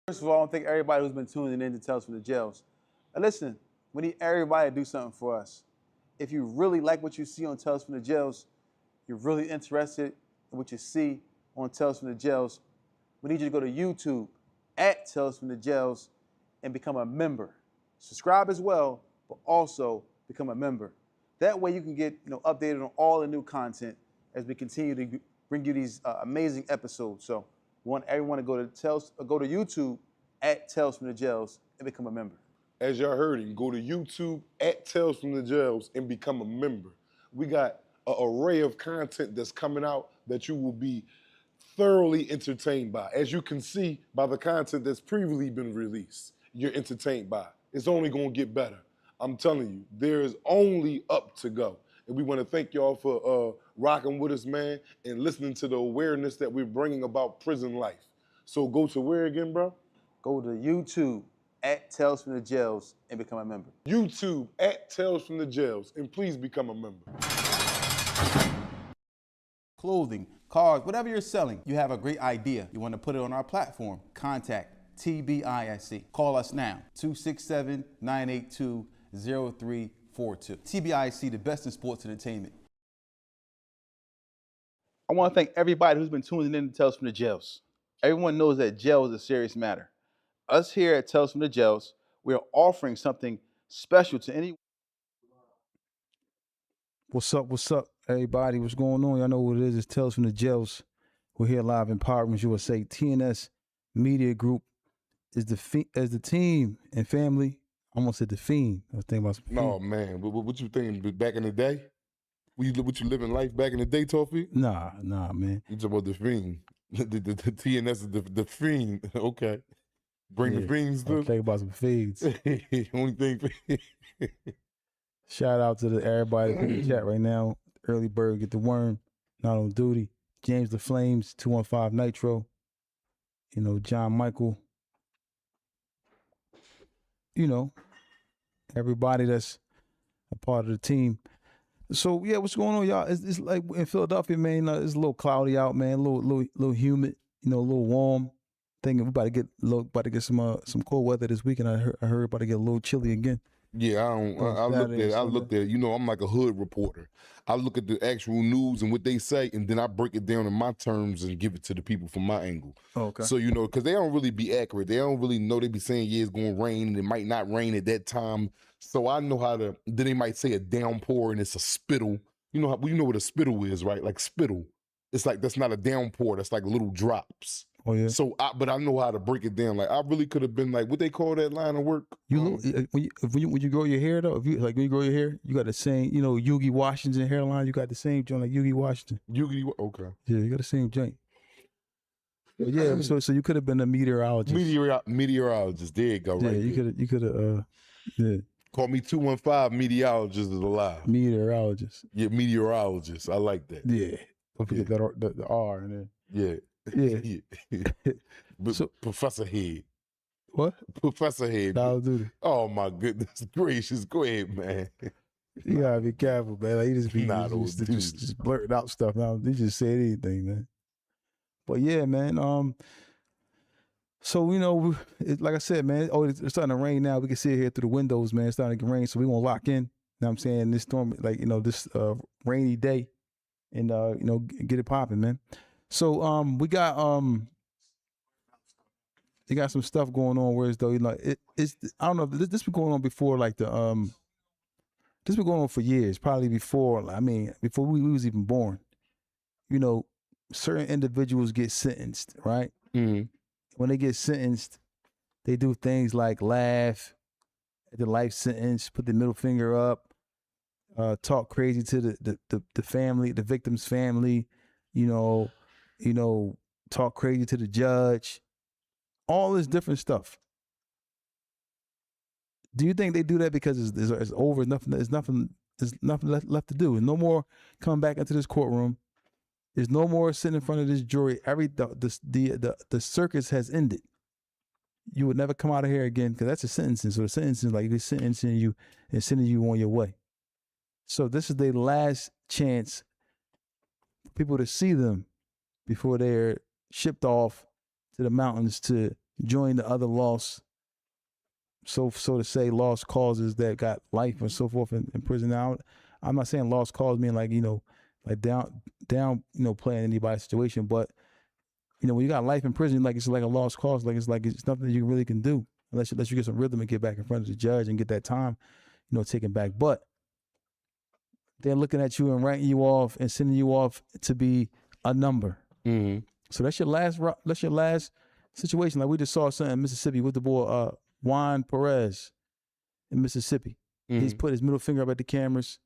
First of all, I want to thank everybody who's been tuning in to Tales from the Jails. Now listen, we need everybody to do something for us. If you really like what you see on Tales from the Jails, you're really interested in what you see on Tales from the Jails, we need you to go to YouTube at Tales from the Jails and become a member. Subscribe as well, but also become a member. That way you can get updated on all the new content as we continue to bring you these amazing episodes. So we want everyone to go to YouTube at Tales from the Jails and become a member. As y'all heard him, go to YouTube at Tales from the Jails and become a member. We got an array of content that's coming out that you will be thoroughly entertained by. As you can see by the content that's previously been released, you're entertained by. It's only gonna get better. I'm telling you, there is only up to go. And we wanna thank y'all for rocking with us, man, and listening to the awareness that we're bringing about prison life. So go to where again, bro? Go to YouTube at Tales from the Jails and become a member. YouTube at Tales from the Jails, and please become a member. Clothing, cars, whatever you're selling, you have a great idea. You want to put it on our platform, contact TBISC. Call us now, 267-982-0342. TBISC, the best in sports entertainment. I want to thank everybody who's been tuning in to Tales from the Jails. Everyone knows that jail is a serious matter. Us here at Tales from the Jails, we are offering something special to anyone. What's up, everybody? What's going on? Y'all know what it is. It's Tales from the Jails. We're here live in Courtrooms, USA. TNS Media Group is as the team and family. I almost said the fiend. I was thinking about some No, man. What you thinking back in the day? What you living life back in the day, Toffee? Nah, man. You talking about the fiend. The TNS is the fiend. Okay. Bring the fiends I'm through. thinking about some fiends. Only thing. Shout out to everybody in the chat right now. Early Bird, Get the Worm, Not on Duty. James the Flames, 215 Nitro. John Michael. Everybody that's a part of the team. So yeah, what's going on, y'all? It's like in Philadelphia, man. It's a little cloudy out, man. A little humid. A little warm. Thinking we about to get some cold weather this weekend. I heard about to get a little chilly again. Yeah, I looked at it. I'm like a hood reporter. I look at the actual news and what they say, and then I break it down in my terms and give it to the people from my angle. Okay. So, because they don't really be accurate. They don't really know. They be saying, yeah, it's going to rain, and it might not rain at that time. So I know how to, then they might say a downpour, and it's a spittle. You know what a spittle is, right? Like spittle. It's like, that's not a downpour. That's like little drops. Oh yeah. So, but I know how to break it down. Like I really could have been like, what they call that line of work? When you grow your hair though, when you grow your hair, you got the same, Yugi Washington hairline. You got the same joint like Yugi Washington. Okay. Yeah, you got the same joint. But yeah, so you could have been a meteorologist. Meteorologist. There you go. Yeah, right. You could have. Yeah. Call me 215 meteorologist is alive. Meteorologist. Yeah, meteorologist. I like that. Yeah. Don't forget the R in there. Yeah. Yeah. So, Professor Head. What? Professor Head. That'll do it. Oh my goodness gracious. Go ahead, man. You gotta be careful, man. Like, you just be just blurting out stuff now. They just say anything, man. But yeah, man. So like I said, man. It's starting to rain now. We can see it here through the windows, man. It's starting to rain, so we gonna lock in. You know what I'm saying? This storm, this rainy day, and get it popping, man. So we got they got some stuff going on where though it's I don't know, this been going on before, like this been going on for years, probably before before we was even born. Certain individuals get sentenced, right? Mm-hmm. When they get sentenced, they do things like laugh at the life sentence, put the middle finger up, talk crazy to the family, the victim's family, talk crazy to the judge, all this different stuff. Do you think they do that because it's over? There's nothing left to do. There's no more coming back into this courtroom. There's no more sitting in front of this jury. The circus has ended. You would never come out of here again, because that's a sentencing. So the sentencing, like they're sentencing you and sending you on your way. So this is their last chance for people to see them before they're shipped off to the mountains to join the other lost, so to say, lost causes that got life and so forth in prison. Now, I'm not saying lost cause mean like, like down, playing anybody's situation, but when you got life in prison, like it's like a lost cause, like it's nothing that you really can do unless you get some rhythm and get back in front of the judge and get that time, taken back. But they're looking at you and writing you off and sending you off to be a number. Mm-hmm. So that's your last situation. Like we just saw something in Mississippi with the boy Juan Perez in Mississippi. Mm-hmm. He's put his middle finger up at the cameras.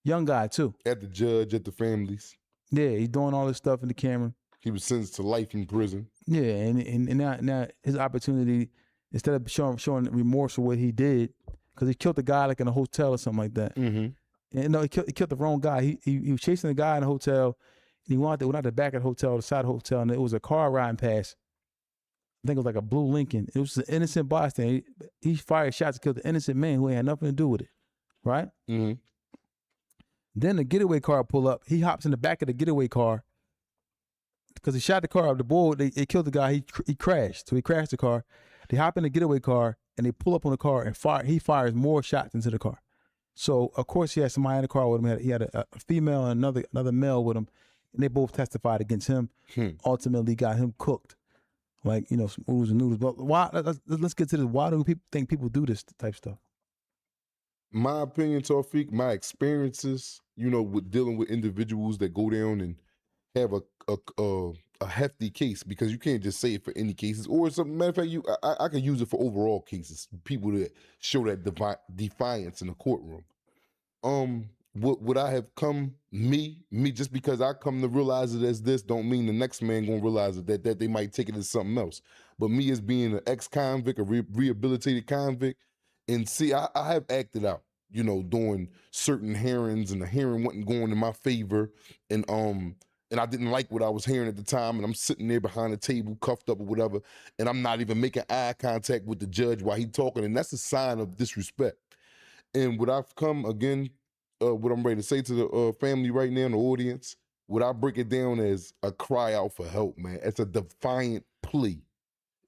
Young guy too. At the judge, at the families. Yeah, he's doing all this stuff in the camera. He was sentenced to life in prison. Yeah, and now his opportunity, instead of showing remorse for what he did, because he killed a guy like in a hotel or something like that. Mm-hmm. And no, he killed the wrong guy. He was chasing a guy in a hotel, and he went out the back of the hotel, the side of the hotel, and it was a car riding past. I think it was like a blue Lincoln. It was an innocent bystander. He fired shots to kill the innocent man who had nothing to do with it, right? Mm-hmm. Then the getaway car pull up. He hops in the back of the getaway car because he shot the car up. The bull, they killed the guy. He crashed. So he crashed the car. They hop in the getaway car and they pull up on the car and fire. He fires more shots into the car. So of course he had somebody in the car with him. He had a female and another male with him, and they both testified against him. Ultimately got him cooked, like some oodles and noodles. But why? Let's get to this. Why do people think people do this type stuff? My opinion, Tawfiq, my experiences, with dealing with individuals that go down and have a hefty case, because you can't just say it for any cases, or something. Matter of fact, I can use it for overall cases. People that show that defiance in the courtroom. Would I have come me just because I come to realize it as this, don't mean the next man gonna realize it that they might take it as something else. But me as being an ex-convict, a rehabilitated convict, and see, I have acted out, doing certain hearings, and the hearing wasn't going in my favor, and I didn't like what I was hearing at the time, and I'm sitting there behind the table, cuffed up or whatever, and I'm not even making eye contact with the judge while he's talking, and that's a sign of disrespect. And what I've come again, what I'm ready to say to the family right now in the audience, what I break it down as a cry out for help, man. It's a defiant plea.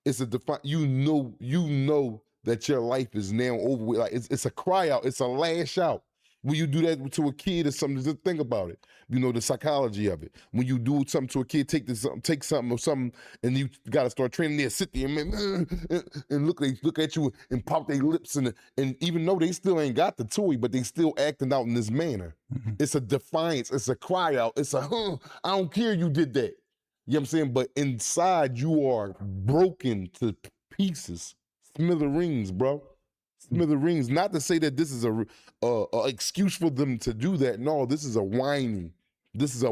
It's a you know that your life is now over with. Like it's a cry out. It's a lash out. When you do that to a kid or something, just think about it. The psychology of it. When you do something to a kid, take something or something, and you got to start training there, sit there and look at you and pop their lips, and even though they still ain't got the toy, but they still acting out in this manner. Mm-hmm. It's a defiance. It's a cry out. It's I don't care you did that. You know what I'm saying? But inside you are broken to pieces, smithereens, bro. Smithereens. Not to say that this is a excuse for them to do that. No, this is a whining. This is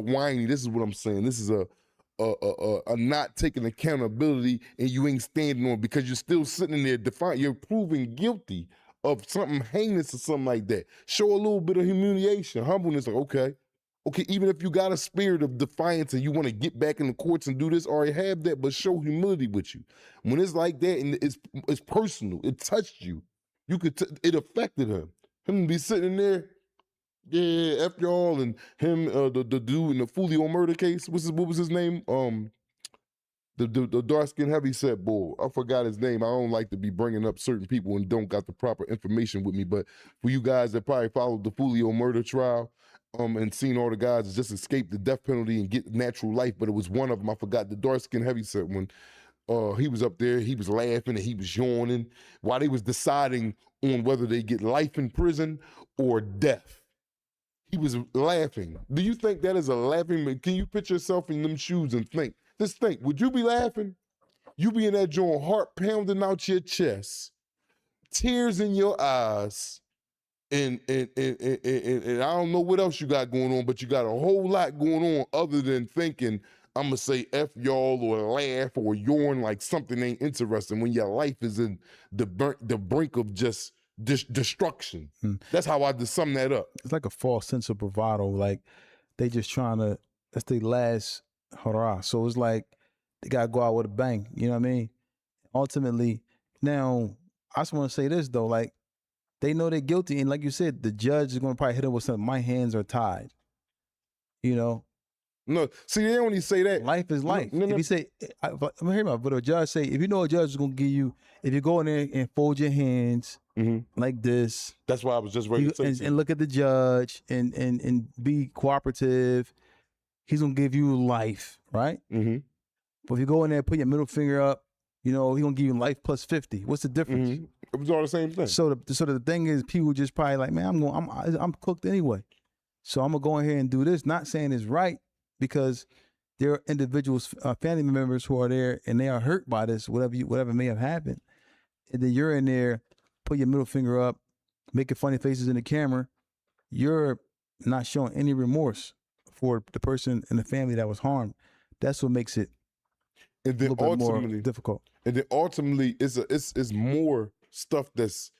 what I'm saying. This is a not taking accountability, and you ain't standing on it because you're still sitting there defiant. You're proving guilty of something heinous or something like that. Show a little bit of humiliation, humbleness. Like, okay, even if you got a spirit of defiance and you want to get back in the courts and do this, all right, have that, but show humility with you. When it's like that and it's personal, it touched you. It affected him. Him be sitting there, yeah, F y'all, and him, the dude in the Fulio murder case. What was his name? The dark-skinned heavyset boy. I forgot his name. I don't like to be bringing up certain people and don't got the proper information with me. But for you guys that probably followed the Fulio murder trial, and seen all the guys that just escaped the death penalty and get natural life, but it was one of them. I forgot the dark-skinned heavyset one. He was up there, he was laughing and he was yawning while they was deciding on whether they get life in prison or death. He was laughing. Do you think that is a laughing? Can you put yourself in them shoes and think? Just think, would you be laughing? You be in that joint, heart pounding out your chest, tears in your eyes, and I don't know what else you got going on, but you got a whole lot going on other than thinking, I'm going to say F y'all or laugh or yawn like something ain't interesting when your life is in the brink of just destruction. That's how I just sum that up. It's like a false sense of bravado. Like they just trying to, that's their last hurrah. So it's like they got to go out with a bang. You know what I mean? Ultimately, now, I just want to say this though, like they know they're guilty. And like you said, the judge is going to probably hit them with something, my hands are tied. No, see, they only say that. Life is life. No, If you say, but hear me out, but a judge say, if you know a judge is gonna give you, if you go in there and fold your hands like this, that's why I was just ready to say and look at the judge and be cooperative, he's gonna give you life, right? But if you go in there and put your middle finger up, you know, he's gonna give you life plus 50. What's the difference? It was all the same thing. So the thing is, people just probably like, man, I'm cooked anyway, so I'm gonna go in here and do this. Not saying it's right, because there are individuals, family members who are there and they are hurt by this, whatever may have happened, and then you're in there, put your middle finger up, making funny faces in the camera. You're not showing any remorse for the person in the family that was harmed. That's what makes it and then a little bit more ultimately difficult. And then ultimately, it's more stuff this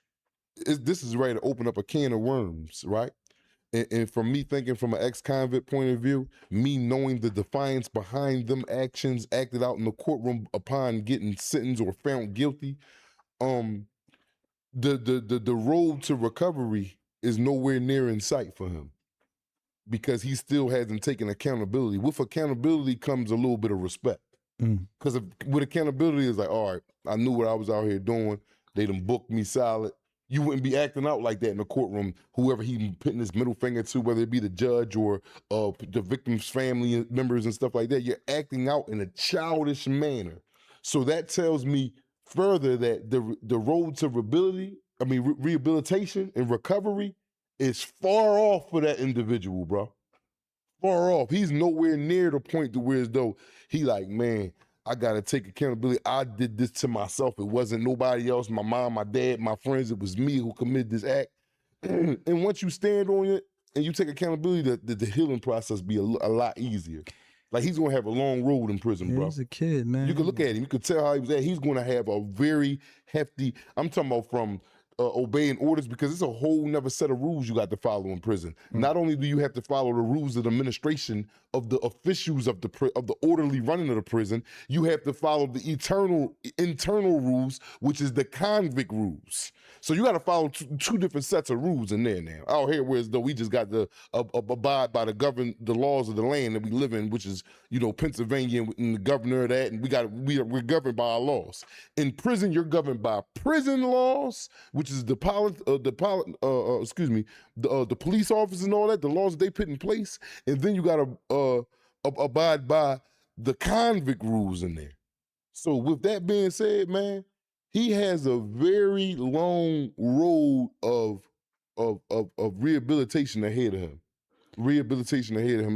is ready to open up a can of worms, right? And from me thinking from an ex-convict point of view, me knowing the defiance behind them actions acted out in the courtroom upon getting sentenced or found guilty, the road to recovery is nowhere near in sight for him, because he still hasn't taken accountability. With accountability comes a little bit of respect. Because with accountability, it's like, all right, I knew what I was out here doing. They done booked me solid. You wouldn't be acting out like that in the courtroom, whoever he putting his middle finger to, whether it be the judge or the victim's family members and stuff like that. You're acting out in a childish manner. So that tells me further that the road to rehabilitation and recovery is far off for that individual, bro. Far off. He's nowhere near the point to where as though he like, man, I gotta take accountability. I did this to myself. It wasn't nobody else, my mom, my dad, my friends. It was me who committed this act. And once you stand on it and you take accountability, the healing process be a lot easier. Like, he's gonna have a long road in prison, bro. He's a kid, man. You can look at him. You could tell how he was at. He's gonna have a very hefty, I'm talking about from obeying orders, because it's a whole nother set of rules you got to follow in prison. Not only do you have to follow the rules of the administration of the officials of the orderly running of the prison, you have to follow the internal rules, which is the convict rules. So you got to follow two different sets of rules in there now. Out here, whereas though we just got to abide by the laws of the land that we live in, which is, you know, Pennsylvania and the governor of that, and we're governed by our laws. In prison, you're governed by prison laws, which is the police officers and all that, the laws that they put in place, and then you got to abide by the convict rules in there. So with that being said, man, he has a very long road of rehabilitation ahead of him.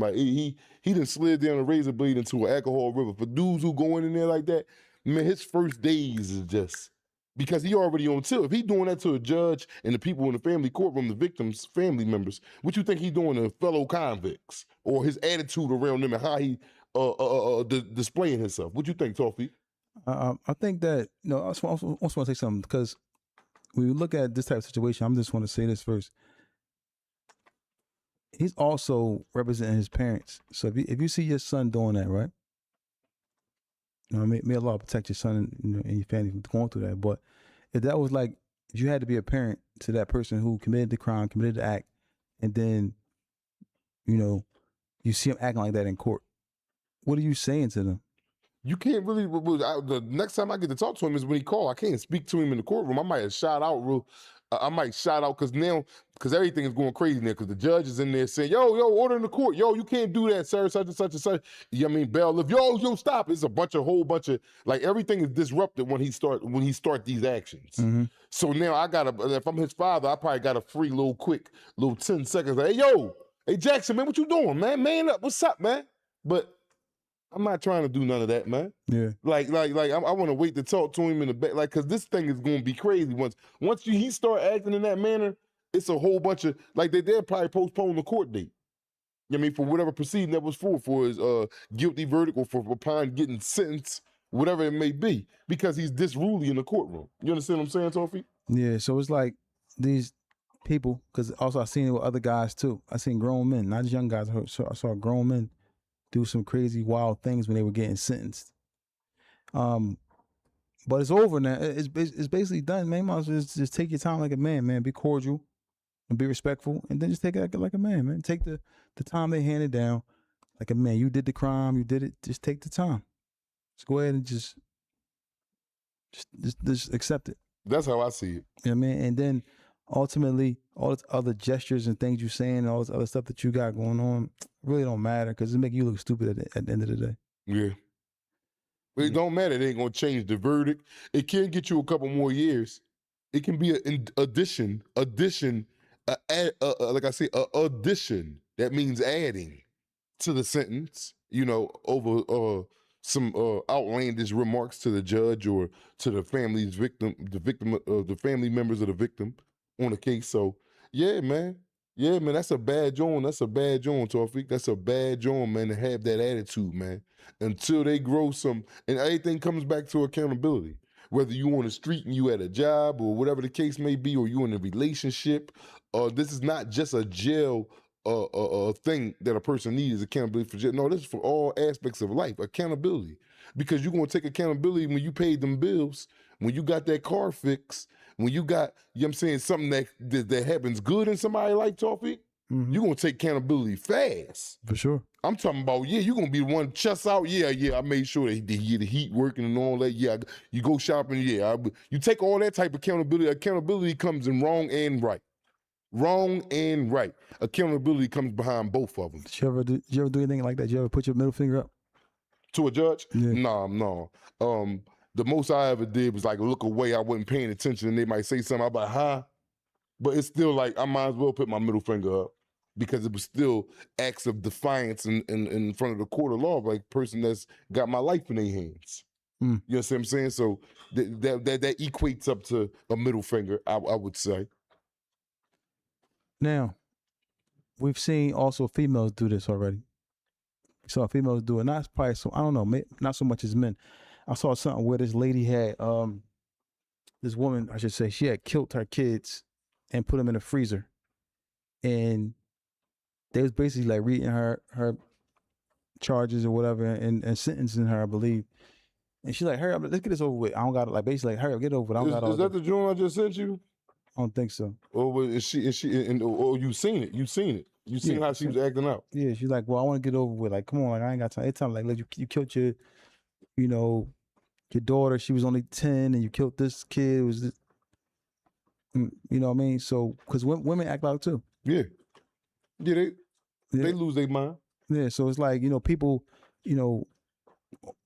Like he done slid down a razor blade into an alcohol river. For dudes who go in there like that, man, his first days is just, because he already on tilt. If he doing that to a judge and the people in the family courtroom, the victims' family members, what you think he doing to fellow convicts, or his attitude around them and how he displaying himself? What you think, Toffee? I think that, you know, I also want to say something, because when you look at this type of situation, I just want to say this first. He's also representing his parents. So if you see your son doing that, right? You know, may Allah protect your son and, you know, and your family from going through that. But if that was like, if you had to be a parent to that person who committed the crime, committed the act, and then, you know, you see him acting like that in court, what are you saying to them? You can't really, the next time I get to talk to him is when he call. I can't speak to him in the courtroom. I might shout out because everything is going crazy there, because the judge is in there saying, yo, order in the court. Yo, you can't do that, sir, such and such and such. You know what I mean? Bailiff, yo, stop. It's a whole bunch of, like, everything is disrupted when he start these actions. So now if I'm his father, I probably got a free little 10 seconds. Like, hey Jackson, man, what you doing, man? Man up, what's up, man? But I'm not trying to do none of that, man. Yeah. Like I want to wait to talk to him in the back, like, because this thing is going to be crazy. Once he start acting in that manner, it's a whole bunch of, like, they'll probably postpone the court date. You know what I mean, for whatever proceeding that was for his guilty verdict, or for upon getting sentenced, whatever it may be, because he's disruly in the courtroom. You understand what I'm saying, Toffee? Yeah. So it's like these people, because also I seen it with other guys too. I seen grown men, not just young guys. I saw grown men do some crazy, wild things when they were getting sentenced. But it's over now. It's basically done, man. You might as well just take your time like a man. Be cordial and be respectful, and then just take it like a man. Take the time they handed down. like a man. You did the crime, you did it. Just take the time. Just go ahead and just accept it. That's how I see it. You know what I mean? And then ultimately, all this other gestures and things you're saying, all this other stuff that you got going on, really don't matter because it make you look stupid at the end of the day. Yeah. But it don't matter. It ain't gonna change the verdict. It can get you a couple more years. It can be an addition, like I say, addition. That means adding to the sentence, you know, over some outlandish remarks to the judge or to the family members of the victim on the case. So yeah, man, that's a bad joint. That's a bad joint, Tawfiq. That's a bad joint, man, to have that attitude, man. Until they grow some, and everything comes back to accountability. Whether you on the street and you at a job or whatever the case may be, or you in a relationship, this is not just a jail thing that a person needs, accountability for jail. No, this is for all aspects of life, accountability. Because you're gonna take accountability when you paid them bills, when you got that car fixed, when you got, you know what I'm saying, something that happens good in somebody's life, Tawfiq, you're gonna take accountability fast. For sure. I'm talking about, yeah, you're gonna be the one chest out. Yeah, I made sure that the heat working and all that. Yeah, you go shopping. Yeah, you take all that type of accountability. Accountability comes in wrong and right. Wrong and right. Accountability comes behind both of them. Did you ever do anything like that? Did you ever put your middle finger up to a judge? Yeah. No. The most I ever did was like look away. I wasn't paying attention, and they might say something. I'm like, huh? But it's still like I might as well put my middle finger up. Because it was still acts of defiance in front of the court of law, like person that's got my life in their hands. You know what I'm saying? So that equates up to a middle finger, I would say. Now, we've seen also females do this already. So females do it, not probably so, I don't know, not so much as men. I saw something where this lady had, this woman, I should say, she had killed her kids and put them in a freezer. And they was basically like reading her charges or whatever and sentencing her, I believe. And she's like, hurry up, let's get this over with. I don't got it. Like basically, like, hurry up, get over it. I don't got all Is that the joint I just sent you? I don't think so. Or is she or you seen it? You seen how she was acting out. Yeah, she's like, well, I want to get over with. Like, come on, like I ain't got time. It's time like you killed your, you know, your daughter. She was only 10 and you killed this kid. It was this, you know what I mean? So, because women act out too. Yeah. They lose their mind. Yeah, so it's like, you know, people, you know,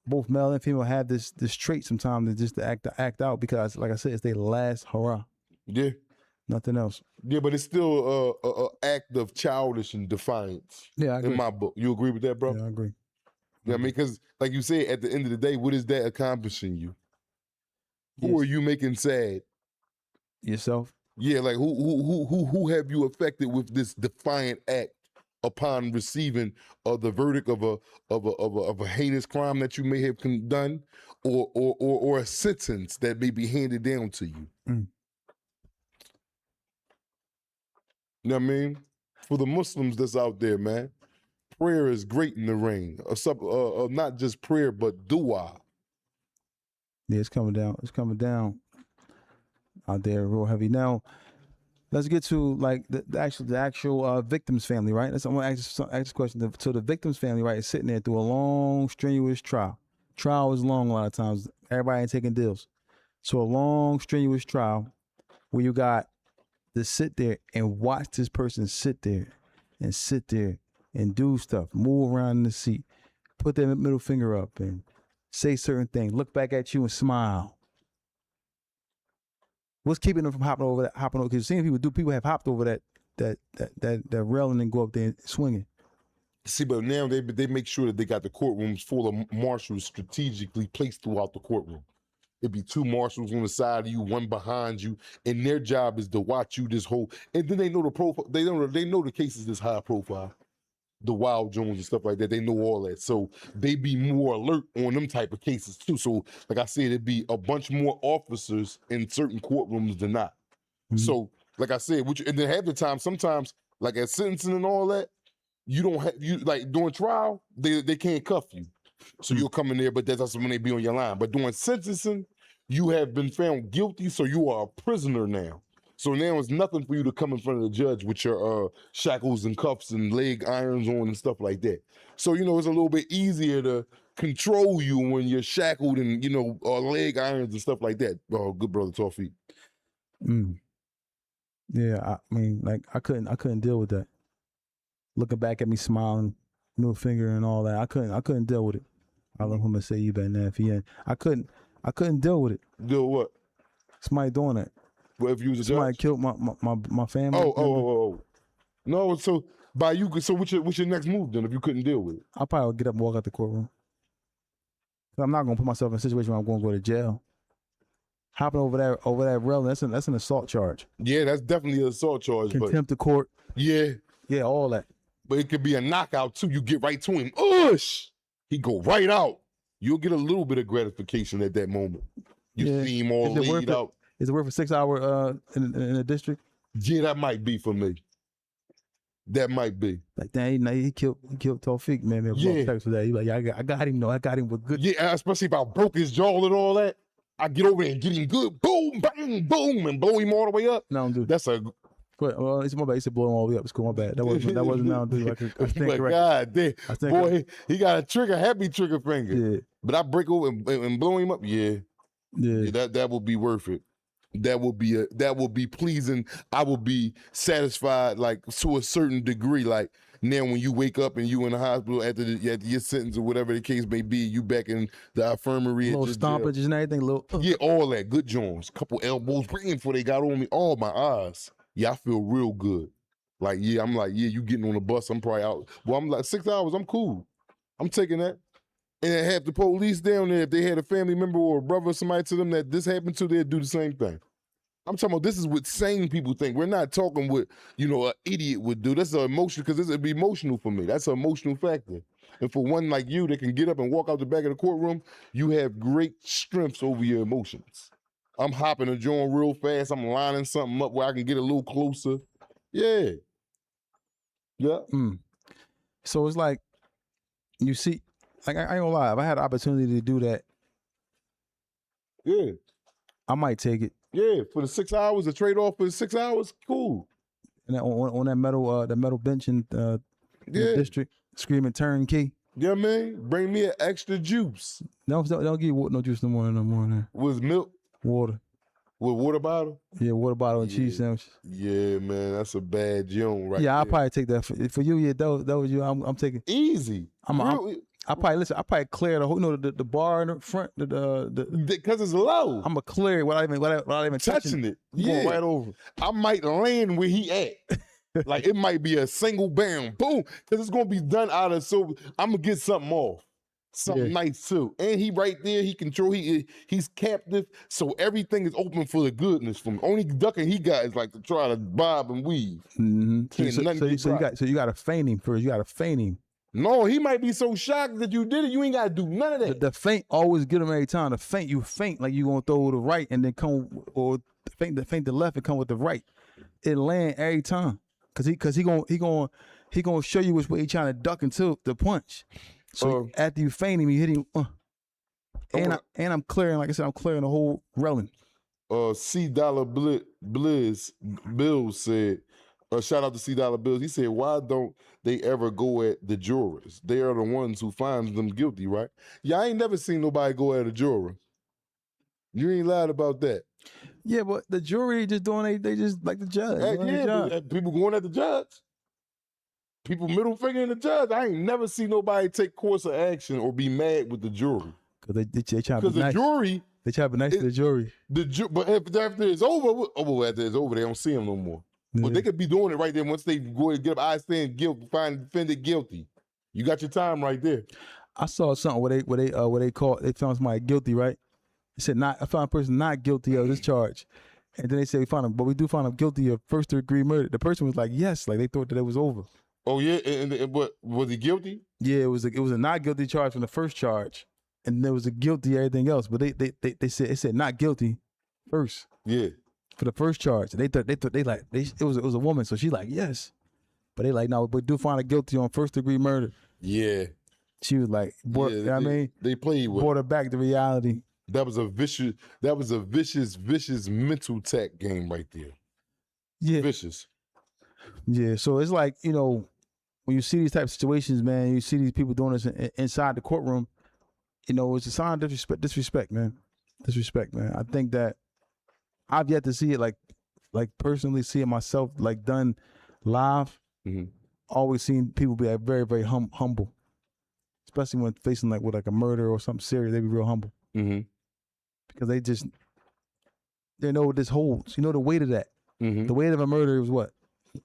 both male and female have this trait sometimes to act out because, like I said, it's their last hurrah. Yeah. Nothing else. Yeah, but it's still a act of childish and defiance. Yeah, I agree. In my book. You agree with that, bro? Yeah, I agree. Yeah, I mean, because like you said, at the end of the day, what is that accomplishing you? Who are you making sad? Yourself. Yeah, like who have you affected with this defiant act upon receiving the verdict of a heinous crime that you may have done, or a sentence that may be handed down to you? You know what I mean? For the Muslims that's out there, man, prayer is great in the rain. Not just prayer, but dua. Yeah, it's coming down. It's coming down out there real heavy. Now, let's get to like the actual victim's family, right? I'm gonna ask this question. So the victim's family, right, is sitting there through a long, strenuous trial. Trial is long a lot of times. Everybody ain't taking deals. So a long, strenuous trial where you got to sit there and watch this person sit there and do stuff, move around in the seat, put their middle finger up and say certain things, look back at you and smile. What's keeping them from hopping over? Because seeing people have hopped over that railing and go up there and swinging. See, but now they make sure that they got the courtrooms full of marshals strategically placed throughout the courtroom. It'd be 2 marshals on the side of you, 1 behind you, and their job is to watch you this whole. And then they know the profile. They know the cases this high profile, the Wild Jones and stuff like that. They know all that, so they be more alert on them type of cases too. So, like I said, it'd be a bunch more officers in certain courtrooms than not. So, like I said, and then half the time, sometimes, like at sentencing and all that, you don't have like during trial, they can't cuff you. So you'll come in there, but that's when they be on your line. But during sentencing, you have been found guilty, so you are a prisoner now. So now it's nothing for you to come in front of the judge with your shackles and cuffs and leg irons on and stuff like that. So, you know, it's a little bit easier to control you when you're shackled and, you know, leg irons and stuff like that. Oh, good brother, Tawfiq. Yeah, I mean, like I couldn't deal with that. Looking back at me smiling, middle finger and all that, I couldn't deal with it. I love him and say you been naffy, and I couldn't deal with it. Deal with what? Somebody doing that. What if you was a Somebody judge? killed my family. Oh. No, so by you, so what's your next move then if you couldn't deal with it? I'll probably get up and walk out the courtroom. I'm not gonna put myself in a situation where I'm gonna go to jail. Hopping over that railing, that's an assault charge. Yeah, that's definitely an assault charge. Contempt of court. Yeah, all that. but it could be a knockout too. You get right to him, ush, he go right out. You'll get a little bit of gratification at that moment. You see him all laid out. Is it worth a 6 hour in the district? Yeah, that might be for me. That might be. Like, dang, he killed Tawfiq, man. Yeah. For that. He like, yeah, I got him. No, I got him with good. Yeah, especially if I broke his jaw and all that. I get over there and get him good. Boom, bang, boom, and blow him all the way up. No, I'm doing. That's a. Well, it's my bad. He said blow him all the way up. It's cool. My bad. That wasn't now. Like, I think correct. God damn. Boy, he got a trigger, heavy trigger finger. Yeah. But I break over and blow him up. Yeah. That would be worth it. That will be pleasing. I will be satisfied, like to a certain degree. Like now, when you wake up and you in the hospital after your sentence or whatever the case may be, you back in the infirmary. Little stompages and everything. Yeah, all that good joints. Couple elbows, bringing before they got on me. All my eyes. Yeah, I feel real good. Like I'm like you getting on the bus. I'm probably out. Well, I'm like 6 hours. I'm cool. I'm taking that. And have the police down there, if they had a family member or a brother or somebody to them that this happened to, they'd do the same thing. I'm talking about this is what sane people think. We're not talking what, an idiot would do. That's an emotion, because this would be emotional for me. That's an emotional factor. And for one like you that can get up and walk out the back of the courtroom, you have great strengths over your emotions. I'm hopping a joint real fast. I'm lining something up where I can get a little closer. Yeah. Yeah. So it's like, you see, like, I ain't gonna lie, if I had the opportunity to do that, yeah, I might take it. Yeah, for the 6 hours, the trade-off for the 6 hours, cool. And on that metal bench in the district, screaming turnkey. Yeah, man, bring me an extra juice. Don't give you no juice no more. With milk? Water. With water bottle? Yeah, water bottle and cheese sandwich. Yeah, man, that's a bad joint right Yeah, there. I'll probably take that. For you, yeah, that was you. I'm taking. Easy. I probably clear the whole, the bar in the front, because it's low. I'm gonna clear it without even touching it. Yeah, right over. I might land where he at. Like it might be a single bam, boom, because it's gonna be done out of I'm gonna get something off, something nice too. And he right there, he control. He's captive, so everything is open for the goodness from him. Only ducking he got is like to try to bob and weave. So you got to feint him first. You got to feint him. No, he might be so shocked that you did it, you ain't got to do none of that. The feint always get him every time. The feint, you feint like you gonna throw the right and then come, or feint the left and come with the right. It land every time, cause he gonna show you which way he trying to duck into the punch. So after you feint him, you hit him. And I'm clearing, like I said, I'm clearing the whole railing. C Dollar Bills said. Shout out to C Dollar Bills. He said, "Why don't they ever go at the jurors? They are the ones who find them guilty, right?" Yeah, I ain't never seen nobody go at a juror. You ain't lied about that. Yeah, but the jury just doing they just like the judge. People going at the judge. People middle fingering the judge. I ain't never seen nobody take course of action or be mad with the jury. Because they try to be nice. Jury. They try to be nice to the jury. But after it's over, after it's over, they don't see him no more. Well, they could be doing it right there once they go and get up. I stand guilty, find defendant guilty. You got your time right there. I saw something where they found somebody guilty, right? They said I found a person not guilty of this charge, and then they said we found him, but we do find him guilty of first-degree murder. The person was like, yes, like they thought that it was over. Oh yeah, and what was he guilty? Yeah, it was a not guilty charge from the first charge, and there was a guilty everything else. But they said not guilty first. Yeah. For the first charge, it was a woman, so she like yes, but they like no, but do find her guilty on first-degree murder. Yeah, she was like, they played with, brought her back to reality. That was a vicious mental tech game right there. Yeah. Vicious. Yeah. So it's like, you know, when you see these type of situations, man, you see these people doing this inside the courtroom, you know, it's a sign of disrespect, man. Disrespect, man. I think that I've yet to see it like personally see it myself, like done live. Mm-hmm. Always seen people be like very, very humble, especially when facing like with like a murder or something serious. They be real humble because they know what this holds. You know the weight of that. The weight of a murder is what?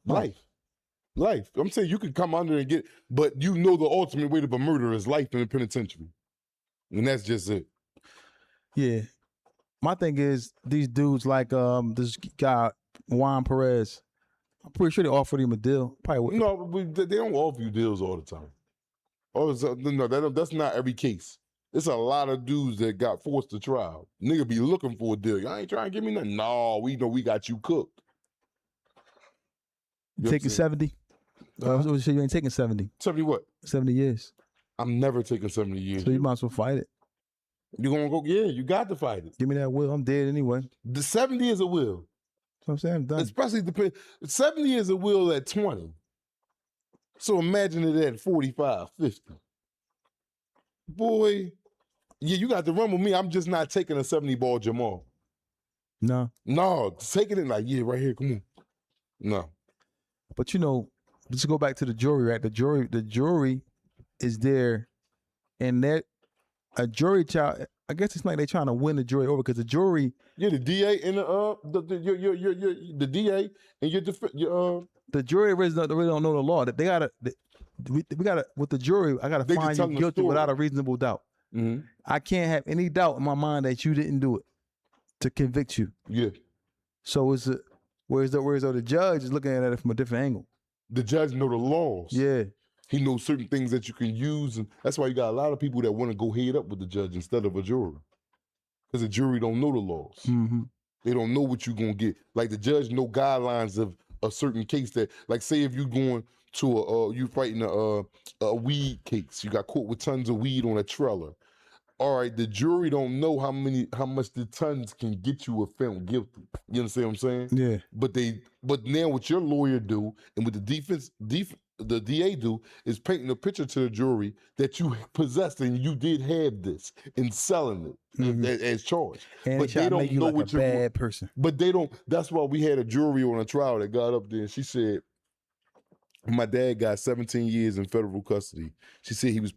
Life. I'm saying you could come under and get, but you know the ultimate weight of a murder is life in the penitentiary, and that's just it. Yeah. My thing is these dudes like this guy Juan Perez. I'm pretty sure they offered him a deal. Probably No, but they don't offer you deals all the time. No, that's not every case. It's a lot of dudes that got forced to trial. Nigga be looking for a deal. Y'all ain't trying to give me nothing. No, we know we got you cooked. You taking 70? You ain't taking 70. 70 what? 70 years. I'm never taking 70 years. So you might as well fight it. You gonna go? Yeah, you got to fight it. Give me that will. I'm dead anyway. The 70 is a will. That's what I'm saying. I'm done. Especially 70 is a will at 20. So imagine it at 45, 50. Boy, yeah, you got to run with me. I'm just not taking a 70 ball Jamal. No. No, taking it like, yeah, right here, come on. No. But you know, let's go back to the jury, right? The jury is there, and that a jury trial. I guess it's like they trying to win the jury over because the jury. Yeah, the DA and the DA and the jury really don't know the law. That they gotta. We gotta with the jury. I gotta find you guilty without a reasonable doubt. Mm-hmm. I can't have any doubt in my mind that you didn't do it to convict you. Yeah. So it's whereas the judge is looking at it from a different angle. The judge know the laws. Yeah. He knows certain things that you can use, and that's why you got a lot of people that want to go head up with the judge instead of a jury, because the jury don't know the laws. Mm-hmm. They don't know what you're gonna get. Like the judge know guidelines of a certain case that, like, say if you going to you fighting a weed case, you got caught with tons of weed on a trailer. All right, the jury don't know how much the tons can get you if found guilty. You understand what I'm saying? Yeah. But now what your lawyer do and what the DA do is painting a picture to the jury that you possessed and you did have this and selling it as charged. And but they don't know like what a bad person. But they don't. That's why we had a jury on a trial that got up there and she said, my dad got 17 years in federal custody. She said he was,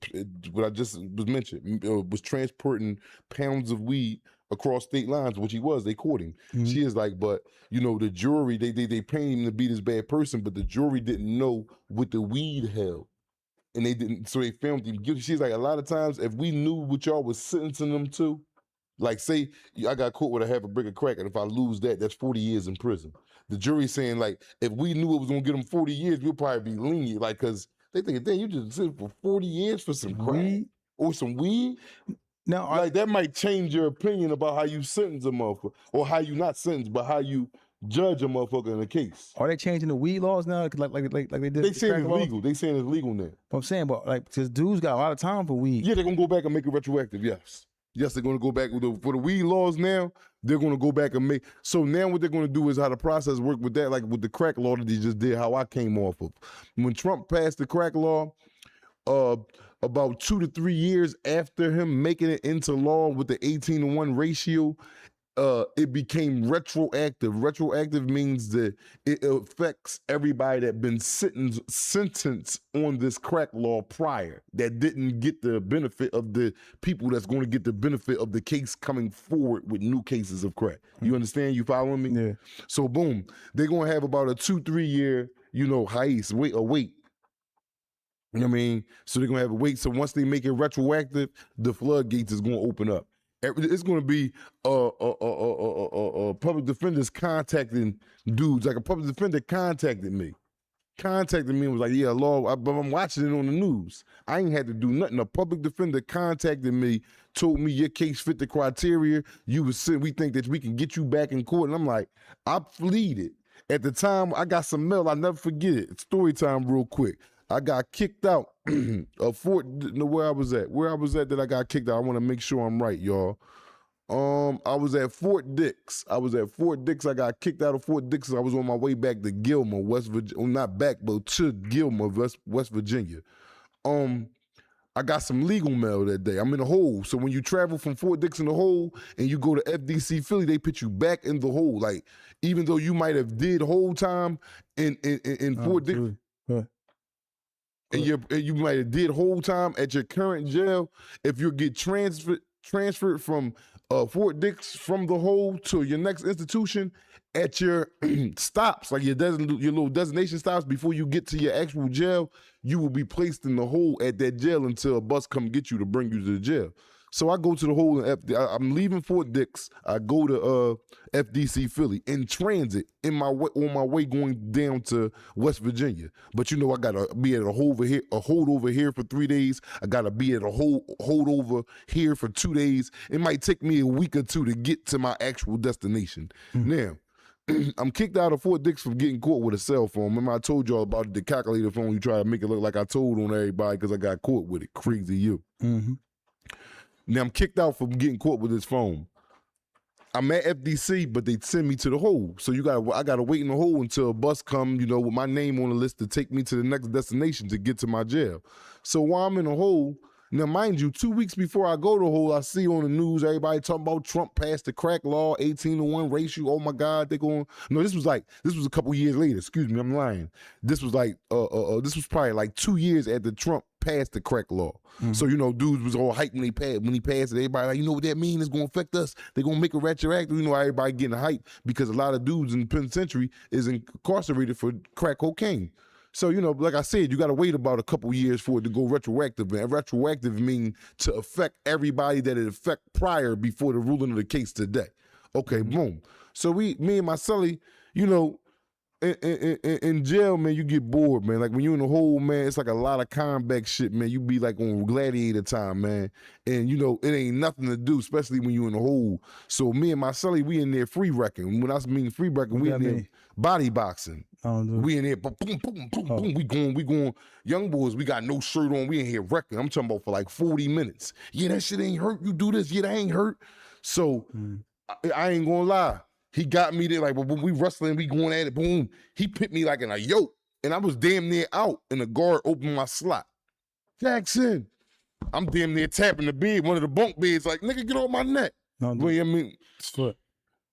what I just was mentioned, was transporting pounds of weed across state lines, which he was. They caught him. Mm-hmm. She is like, but you know, the jury, they painted him to be this bad person, but the jury didn't know what the weed held. And they didn't, so they found him guilty. She's like, a lot of times, if we knew what y'all was sentencing them to, like say I got caught with a half a brick of crack, and if I lose that, that's 40 years in prison. The jury's saying, like, if we knew it was gonna get them 40 years, we'll probably be lenient, like, cause they think, damn, you just sit for 40 years for some crack or some weed. Now, like that might change your opinion about how you sentence a motherfucker, or how you not sentence, but how you judge a motherfucker in a case. Are they changing the weed laws now? Like they did. They saying it's legal. They saying it's legal now. But I'm saying, but like, because dudes got a lot of time for weed. Yeah, they're gonna go back and make it retroactive. Yes. Yes, they're going to go back for the weed laws now. They're going to go back and make. So now what they're going to do is how the process work with that, like with the crack law that they just did, how I came off of. When Trump passed the crack law, about 2 to 3 years after him making it into law with the 18-to-1 ratio, it became retroactive. Retroactive means that it affects everybody that been sentenced on this crack law prior that didn't get the benefit of the people that's going to get the benefit of the case coming forward with new cases of crack. You understand? You following me? Yeah. So boom, they're going to have about a 2-3 year, hiatus, wait. You know what I mean? So they're going to have a wait. So once they make it retroactive, the floodgates is going to open up. It's going to be public defenders contacting dudes. Like a public defender contacted me and was like, yeah, law, but I'm watching it on the news. I ain't had to do nothing. A public defender contacted me, told me your case fit the criteria. We think that we can get you back in court. And I'm like, I pleaded. At the time, I got some mail. I'll never forget it. Story time real quick. I got kicked out of where I was at that I got kicked out. I want to make sure I'm right, y'all. I was at Fort Dix. I got kicked out of Fort Dix. I was on my way back to Gilmer, West Virginia. Well, not back, but to Gilmer, West Virginia. I got some legal mail that day. I'm in a hole. So when you travel from Fort Dix in the hole and you go to FDC Philly, they put you back in the hole. Like, even though you might have did whole time in Fort Dix. And you might have did whole time at your current jail. If you get transferred from Fort Dix from the hole to your next institution, at your stops, like your little designation stops before you get to your actual jail, you will be placed in the hole at that jail until a bus come get you to bring you to the jail. So I go to the hole in I'm leaving Fort Dix. I go to FDC Philly in transit on my way going down to West Virginia. But you know, I gotta be at a hold over here for 3 days. I gotta be at a hold over here for 2 days. It might take me a week or two to get to my actual destination. Now, I'm kicked out of Fort Dix for getting caught with a cell phone. Remember I told y'all about the calculator phone you try to make it look like I told on everybody because I got caught with it. Crazy you. Now I'm kicked out for getting caught with this phone. I'm at FDC, but they send me to the hole. So I gotta wait in the hole until a bus come, you know, with my name on the list to take me to the next destination to get to my jail. So while I'm in the hole, now mind you, 2 weeks before I go to the hole, I see on the news everybody talking about Trump passed the crack law, 18-to-1 ratio. Oh my God, they going. No, this was a couple years later. Excuse me, I'm lying. This was this was probably like 2 years after Trump passed the crack law. So, you know, dudes was all hyped when he passed it. Everybody like, you know what that means? It's going to affect us. They're going to make a retroactive. You know, everybody getting hyped because a lot of dudes in the penitentiary is incarcerated for crack cocaine. So, you know, like I said, you got to wait about a couple years for it to go retroactive. And retroactive means to affect everybody that it affect prior before the ruling of the case today. Okay, boom. So me and my cellie, you know, in jail, man, you get bored, man. Like when you in the hole, man, it's like a lot of combat shit, man. You be like on gladiator time, man. And you know, it ain't nothing to do, especially when you in the hole. So me and my cellie, we in there free wrecking. When I mean free wrecking, we in there body boxing. We in there, boom, boom, boom, boom. We going. Young boys, we got no shirt on. We in here wrecking. I'm talking about for like 40 minutes. Yeah, that shit ain't hurt. You do this. Yeah, that ain't hurt. So I ain't gonna lie. He got me there, like, when we wrestling, we going at it, boom. He put me like in a yoke, and I was damn near out, and the guard opened my slot. Jackson, I'm damn near tapping the bed, one of the bunk beds, like, nigga, get off my neck. Well, I mean,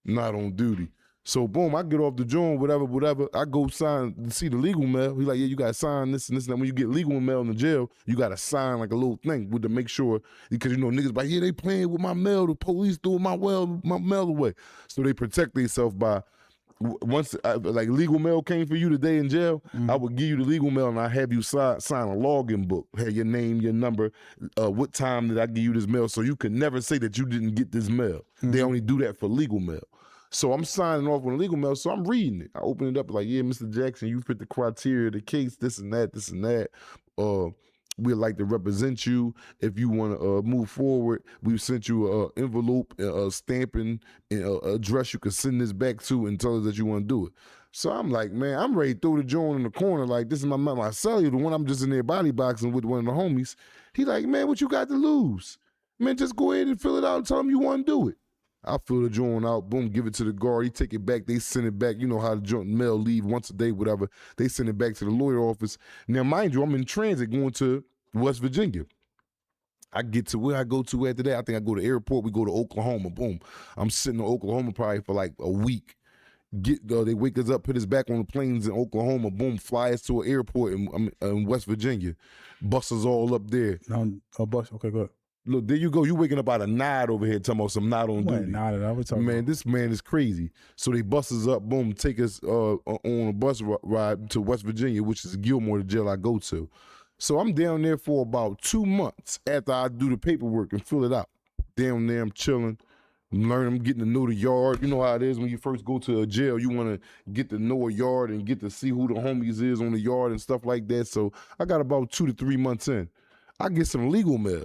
not on duty. So, boom, I get off the joint, whatever. I go sign to see the legal mail. He's like, yeah, you got to sign this and this. And when you get legal mail in the jail, you got to sign like a little thing to make sure, because, you know, niggas like, yeah, they playing with my mail. The police doing my mail away. So they protect themselves by, once like legal mail came for you today in jail, I would give you the legal mail and I have you sign a login book. Have your name, your number, what time did I give you this mail? So you can never say that you didn't get this mail. They only do that for legal mail. So I'm signing off on the legal mail, so I'm reading it. I open it up like, yeah, Mr. Jackson, you fit the criteria of the case, this and that. We'd like to represent you. If you want to move forward, we've sent you an envelope, stamping, address you can send this back to and tell us that you want to do it. So I'm like, man, I'm ready to throw the joint in the corner. Like, this is my cellular, the one I'm just in there body boxing with one of the homies. He like, man, what you got to lose? Man, just go ahead and fill it out and tell him you want to do it. I fill the joint out, boom, give it to the guard. He take it back. They send it back. You know how the joint mail leave once a day, whatever. They send it back to the lawyer office. Now, mind you, I'm in transit going to West Virginia. I get to where I go to after that. I think I go to the airport. We go to Oklahoma. Boom. I'm sitting in Oklahoma probably for like a week. They wake us up, put us back on the planes in Oklahoma. Boom, fly us to an airport in West Virginia. Buses all up there. A bus. Okay, good. Look, there you go. You waking up out of nod over here talking about some nod on duty. Man, this man is crazy. So they bus us up, boom, take us on a bus ride to West Virginia, which is Gilmore, the jail I go to. So I'm down there for about 2 months after I do the paperwork and fill it out. Down there, I'm chilling, I'm getting to know the yard. You know how it is when you first go to a jail. You want to get to know a yard and get to see who the homies is on the yard and stuff like that. So I got about 2 to 3 months in. I get some legal mail.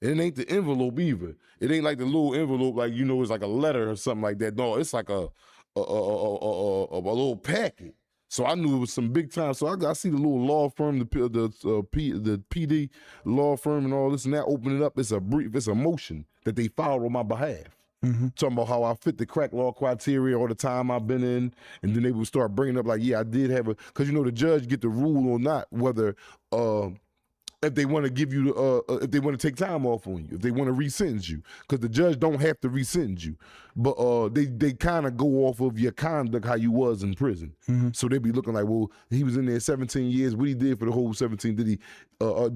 It ain't the envelope either. It ain't like the little envelope, like, you know, it's like a letter or something like that. No, it's like a little packet. So I knew it was some big time. So I see the little law firm, the PD law firm and all this and that. Open it up. It's a motion that they filed on my behalf. Talking about how I fit the crack law criteria all the time I've been in, and then they would start bringing up like, yeah, I did have because the judge get the rule or not whether if they want to give you if they want to take time off on you, if they want to resentence you, because the judge don't have to resentence you, but they kind of go off of your conduct, how you was in prison. So they be looking like, well, he was in there 17 years. What he did for the whole 17? Did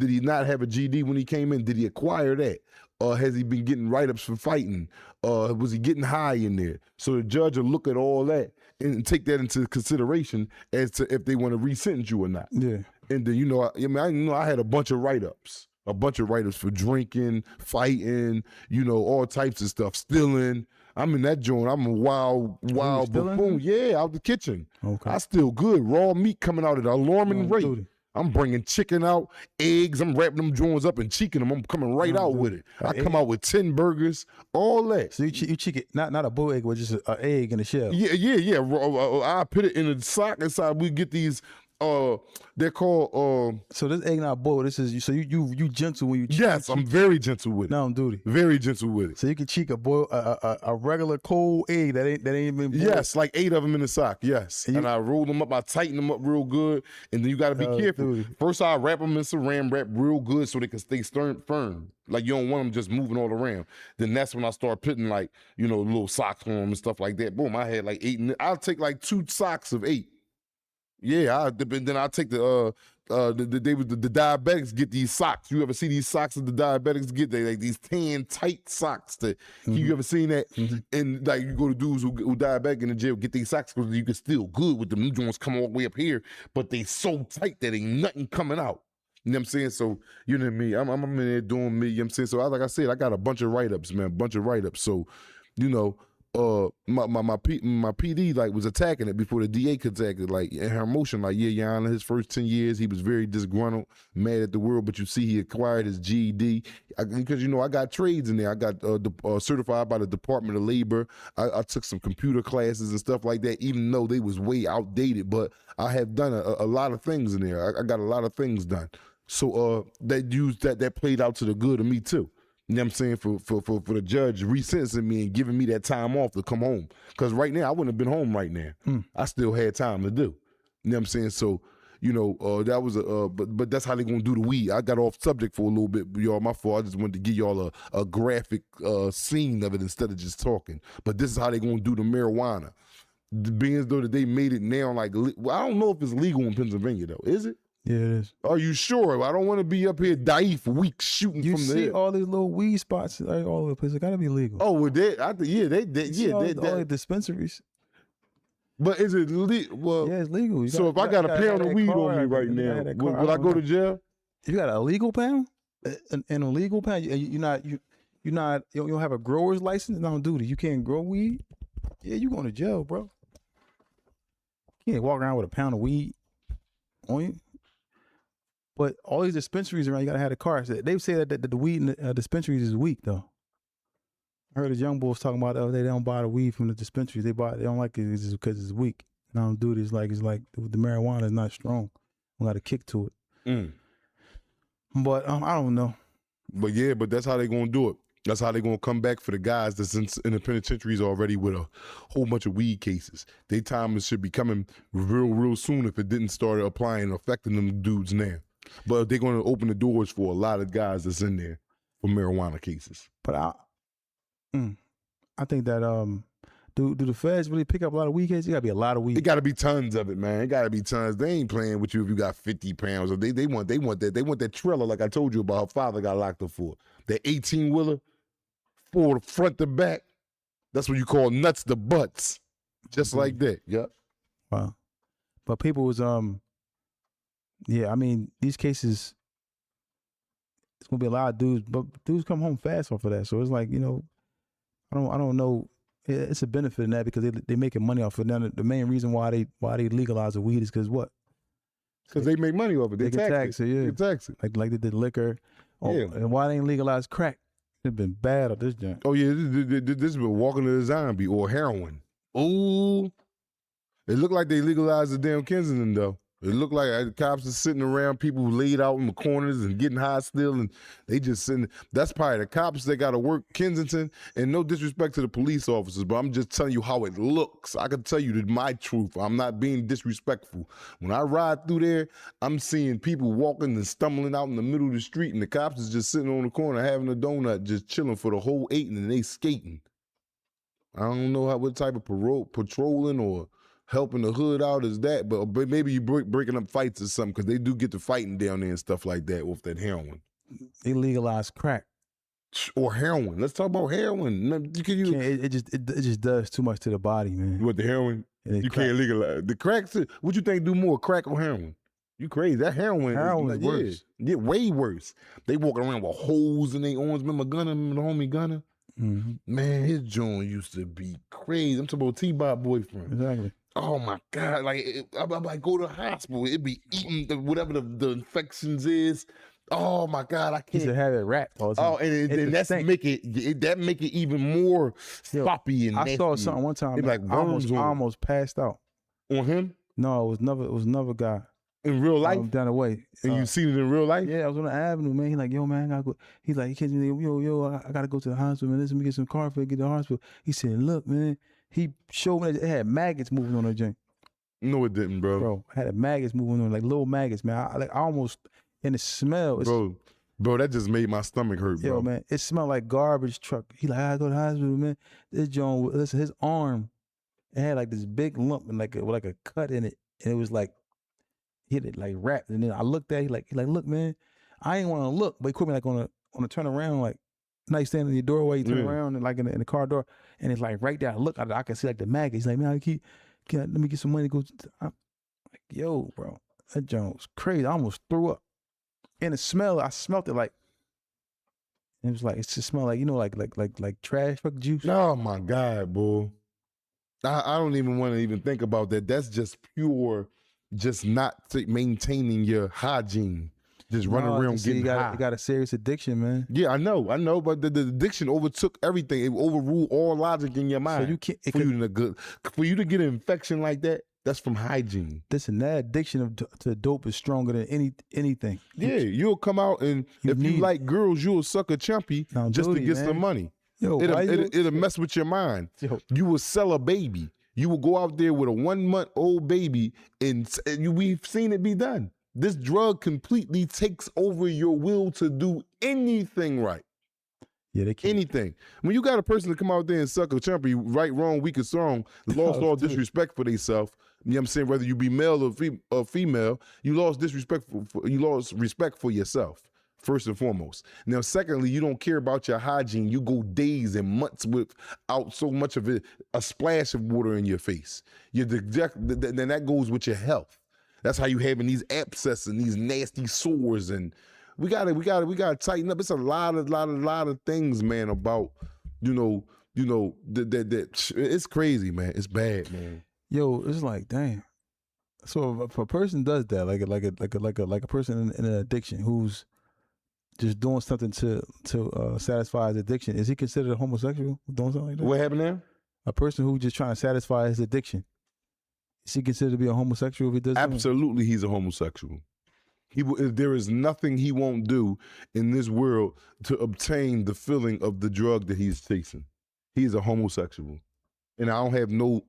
he not have a GD when he came in? Did he acquire that? Has he been getting write-ups for fighting? Was he getting high in there? So the judge will look at all that and take that into consideration as to if they want to resentence you or not. Yeah. And then, I had a bunch of write-ups for drinking, fighting, all types of stuff, stealing. I'm in that joint. I'm a wild buffoon. Yeah, out the kitchen. Okay. I still good. Raw meat coming out at an alarming rate. Duty. I'm bringing chicken out, eggs. I'm wrapping them joints up and cheeking them. I'm coming right out with it. I come out with 10 burgers, all that. So you cheek it, not a bull egg, but just an egg in a shell. Yeah. I put it in a sock inside. We get these. They're called. So this egg not boiled. This is so you gentle when you cheek. Yes, I'm very gentle with it. No, I'm duty. Very gentle with it. So you can cheek a regular cold egg that ain't been boiled. Yes, like 8 of them in the sock. Yes, and I roll them up. I tighten them up real good, and then you got to be careful. Duty. First, I wrap them in Saran wrap real good so they can stay firm. Like you don't want them just moving all around. Then that's when I start putting like little socks on them and stuff like that. Boom, I had like 8. I'll take like 2 socks of 8. Yeah, then I'll take the diabetics get these socks. You ever see these socks that the diabetics get? They like these tan tight socks. You ever seen that? And like you go to dudes who diabetic in the jail get these socks because you can still good with them. New joints come all the way up here, but they so tight that ain't nothing coming out. You know what I'm saying? So you know what I mean? I'm in there doing me. You know what I'm saying? So like I said, I got a bunch of write-ups, man. A bunch of write-ups. So my PD like was attacking it before the DA could attack it, like in her emotion, like Your Honor, his first 10 years he was very disgruntled, mad at the world, but you see he acquired his GED because I got trades in there. I got certified by the Department of Labor. I took some computer classes and stuff like that, even though they was way outdated, but I have done a lot of things in there. I got a lot of things done. So that played out to the good of me too. You know what I'm saying? For the judge resentencing me and giving me that time off to come home. Because right now, I wouldn't have been home right now. I still had time to do. You know what I'm saying? So, that was but that's how they gonna do the weed. I got off subject for a little bit, y'all. My fault. I just wanted to give y'all a graphic scene of it instead of just talking. But this is how they gonna do the marijuana. Being as though that they made it now, like, I don't know if it's legal in Pennsylvania though. Is it? Yeah, it is. Are you sure? I don't want to be up here daif for weeks shooting You from see there. all these little weed spots like all over the place. It gotta be legal. Oh, well, they all the dispensaries. But is it legal? Well, Yeah, it's legal. so if I got a pound of weed on me right now, will I go to jail? If you got a legal pound, an illegal pound, you don't have a grower's license. No, dude, you can't grow weed. Yeah, you going to jail, bro. You can't walk around with a pound of weed on you. But all these dispensaries around, you gotta have a car. They say that the weed in the dispensaries is weak though. I heard the young boys talking about they don't buy the weed from the dispensaries. They don't like it because it's weak. No, dude, it's like the marijuana is not strong. We got a kick to it. But I don't know. But yeah, but that's how they gonna do it. That's how they gonna come back for the guys that's in the penitentiaries already with a whole bunch of weed cases. Their time should be coming real soon if it didn't start applying and affecting them dudes now. But they're going to open the doors for a lot of guys that's in there for marijuana cases. But I think that do the feds really pick up a lot of weed cases? It got to be a lot of weed. It got to be tons of it, man. It got to be tons. They ain't playing with you if you got 50 pounds. Or they want that trailer like I told you about. Her father got locked up for that 18-wheeler, for the front to back. That's what you call nuts to butts, just like that. Yep. Wow. But people was yeah, I mean, these cases, it's gonna be a lot of dudes, but dudes come home fast off of that. So it's like, I don't know. It's a benefit in that because they making money off of it. Now, the main reason why they legalize the weed is because what? Because they make money off it. They tax it. Yeah. They tax it. Like they did liquor. Yeah. And why they ain't legalize crack? It's been bad at this joint. Oh yeah, this has been walking to the zombie or heroin. Ooh, it looked like they legalized the damn Kensington though. It looked like the cops are sitting around, people laid out in the corners and getting high still, and they just sitting. That's probably the cops that got to work Kensington. And no disrespect to the police officers, but I'm just telling you how it looks. I can tell you my truth. I'm not being disrespectful. When I ride through there, I'm seeing people walking and stumbling out in the middle of the street, and the cops is just sitting on the corner having a donut, just chilling for the whole 8, and they skating. I don't know what type of patrolling or helping the hood out is that, but maybe you breaking up fights or something, because they do get to fighting down there and stuff like that with that heroin. They legalized crack. Or heroin. Let's talk about heroin. It just does too much to the body, man. What, the heroin? You can't legalize. The crack, what you think do more, crack or heroin? You crazy. That heroin is worse. Yeah, way worse. They walking around with holes in their arms. Remember Gunner, the homie Gunner? Mm-hmm. Man, his joint used to be crazy. I'm talking about T-Bob boyfriend. Exactly. Oh my God! Like I'm like go to the hospital. It be eating whatever the infections is. Oh my God! I can't. He used to have it wrapped all the time. Oh, and that's make it even more sloppy and nasty. I saw something one time. Like I almost passed out. On him? No, it was another guy. In real life? Down the way. And you seen it in real life? Yeah, I was on the avenue, man. He like, yo, man, I gotta go. He's like, he can't. Yo, I gotta go to the hospital, man. Let me get some car for get to the hospital. He said, look, man. He showed me that it had maggots moving on the joint. No, it didn't, bro. Bro, it had maggots moving on, like little maggots, man. I almost, and the smell. Bro, that just made my stomach hurt, bro. Yo, man, it smelled like garbage truck. He like, I gotta go to the hospital, man. This joint, listen, his arm, it had like this big lump and like a cut in it, and it was like, hit it like wrapped. And then I looked at it, he like, look, man, I ain't want to look, but he caught me like on a turn around, like, now you stand in your doorway, you turn around and like in the car door, and it's like right there. I look, I can see like the maggots. He's like, man, let me get some money to go. I'm like, yo, bro, that joint was crazy. I almost threw up. And the smell, I smelled it like, it was like, it just smelled like, like trash fuck juice. Oh my God, boy. I don't even want to even think about that. That's just pure, just not maintaining your hygiene. Just running around getting high. You got a serious addiction, man. Yeah, I know, but the addiction overtook everything. It overruled all logic in your mind. So you can't, for you to get an infection like that, that's from hygiene. Listen, that addiction to dope is stronger than anything. Yeah, you'll come out and if you like girls, you'll suck a chumpy just to get some money. Yo, it'll mess with your mind. Yo. You will sell a baby. You will go out there with a 1-month-old baby, and we've seen it be done. This drug completely takes over your will to do anything right. Yeah, they can't. Anything. When you got a person to come out there and suck a chumpy, right, wrong, weak or strong, lost all disrespect for themselves. You know what I'm saying? Whether you be male or female, you lost you lost respect for yourself, first and foremost. Now, secondly, you don't care about your hygiene. You go days and months without so much of it, a splash of water in your face. Then that goes with your health. That's how you having these abscesses and these nasty sores, and we gotta tighten up. It's a lot of things, man. About that it's crazy, man. It's bad, man. Yo, it's like, damn. So if a person does that, like a person in an addiction who's just doing something to satisfy his addiction, is he considered a homosexual doing something like that? What happened there? A person who just trying to satisfy his addiction. Is he considered to be a homosexual if he does that? Absolutely, he's a homosexual. There is nothing he won't do in this world to obtain the feeling of the drug that he's chasing. He's a homosexual. And I don't have no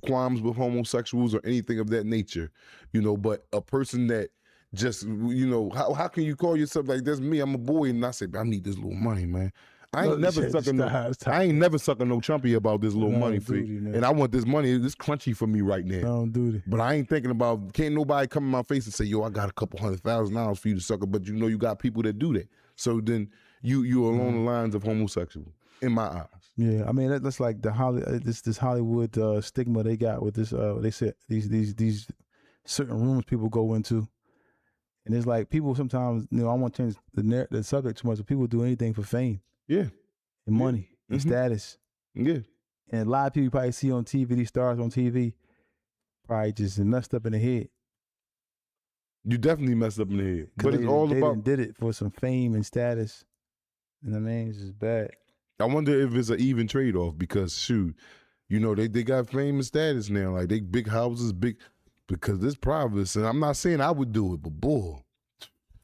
qualms with homosexuals or anything of that nature, but a person that just, how can you call yourself like, that's me, I'm a boy, and I say, I need this little money, man. I ain't never sucking no chumpy about this little money fee. And I want this money. It's crunchy for me right now. Don't do that. But I ain't thinking about, can't nobody come in my face and say, yo, I got a couple $100,000 for you to suck it. But you got people that do that. So then you're along the lines of homosexual in my eyes. Yeah, I mean that's like this Hollywood stigma they got with this. They said these certain rooms people go into, and it's like people sometimes I want to change the subject too much, but people do anything for fame. Yeah. And money and status. Yeah. And a lot of people you probably see on TV, these stars on TV, probably just messed up in the head. You definitely messed up in the head. But it's all about did it for some fame and status. You know what I mean? It's just bad. I wonder if it's an even trade-off because shoot, they got fame and status now. Like they big houses, big because this privacy, and I'm not saying I would do it, but boy,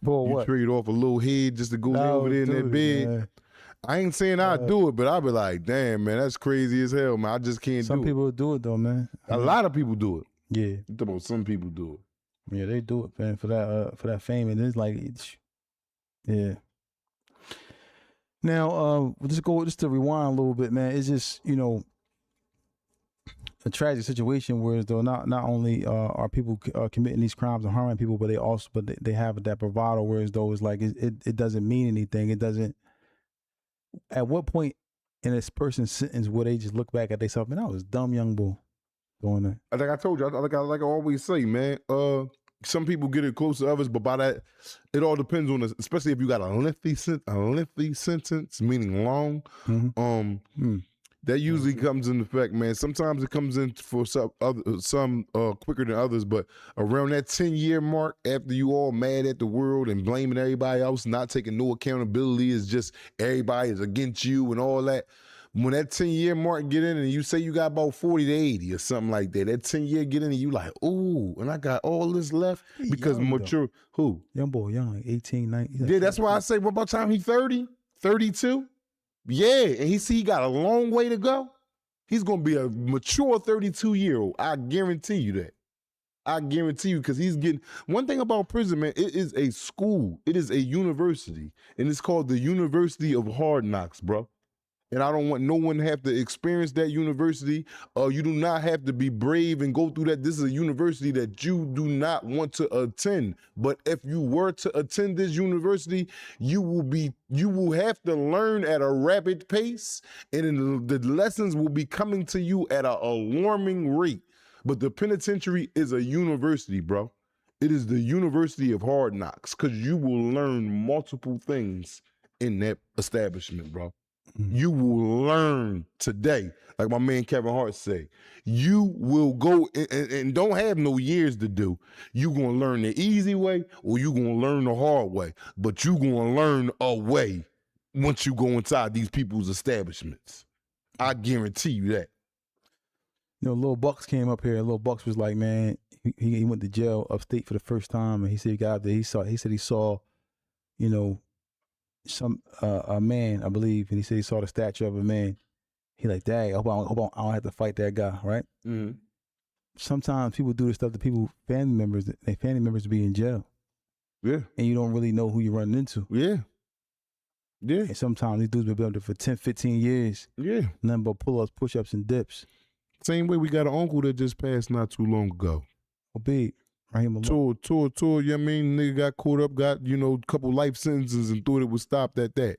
For you what? trade off a little head just to go lay over there in that bed. Man. I ain't saying I'd do it, but I'd be like, damn, man, that's crazy as hell, man. I just can't do it. Some people do it though, man. A lot of people do it. Yeah. You talking about some people do it. Yeah, they do it, man, for that fame. And it's like, yeah. Now, just to rewind a little bit, man. It's just, you know, a tragic situation where though not only are people committing these crimes and harming people, but they have that bravado. Whereas though it's like it doesn't mean anything. It doesn't. At what point in this person's sentence will they just look back at themselves, man, I was a dumb young boy doing that? Like I told you, like I always say, man. Some people get it close to others, but by that, it all depends on especially if you got a lengthy sentence, meaning long. That usually comes into effect, man. Sometimes it comes in for some quicker than others, but around that 10-year mark, after you all mad at the world and blaming everybody else, not taking no accountability, is just everybody is against you and all that. When that 10-year mark get in and you say you got about 40 to 80 or something like that, that 10-year get in and you like, ooh, and I got all this left because mature. Who? Young boy, young, like 18, 19. Yeah, that's why I say, what about time he 30, 32? Yeah, and he got a long way to go. He's going to be a mature 32-year-old. I guarantee you that. I guarantee you, because he's getting, one thing about prison, man, it is a school. It is a university, and it's called the University of Hard Knocks, bro. And I don't want no one to have to experience that university. You do not have to be brave and go through that. This is a university that you do not want to attend. But if you were to attend this university, you will have to learn at a rapid pace, and the lessons will be coming to you at an alarming rate. But the penitentiary is a university, bro. It is the University of Hard Knocks, because you will learn multiple things in that establishment, bro. You will learn today, like my man Kevin Hart say. You will go and don't have no years to do. You gonna learn the easy way or you gonna learn the hard way. But you gonna learn a way once you go inside these people's establishments. I guarantee you that. You know, Lil Bucks came up here and Lil Bucks was like, man, he went to jail upstate for the first time, and he said he got out there, he said he saw, you know, a man, I believe, and he said he saw the statue of a man. He like, dang, I hope I don't have to fight that guy, right? Mm-hmm. Sometimes people do this stuff to family members be in jail. Yeah. And you don't really know who you're running into. Yeah. Yeah. And sometimes these dudes been up there for 10, 15 years. Yeah. Nothing but pull-ups, push-ups, and dips. Same way we got an uncle that just passed not too long ago. Oh, big. Tour, you know what I mean? Nigga got caught up, got, you know, a couple life sentences and thought it was stopped at that.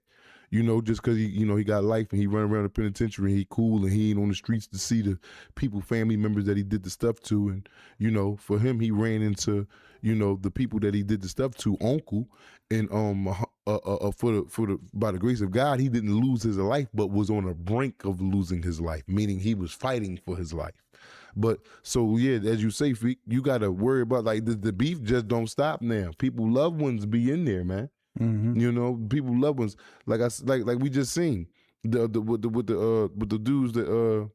You know, just because he got life and he run around the penitentiary and he cool and he ain't on the streets to see the people, family members that he did the stuff to. And, you know, for him, he ran into, you know, the people that he did the stuff to, uncle. And by the grace of God, he didn't lose his life, but was on the brink of losing his life, meaning he was fighting for his life. But so yeah, as you say, Freak, you gotta worry about like the beef just don't stop now. People, loved ones be in there, man. Mm-hmm. You know, people, loved ones. Like we just seen with the dudes that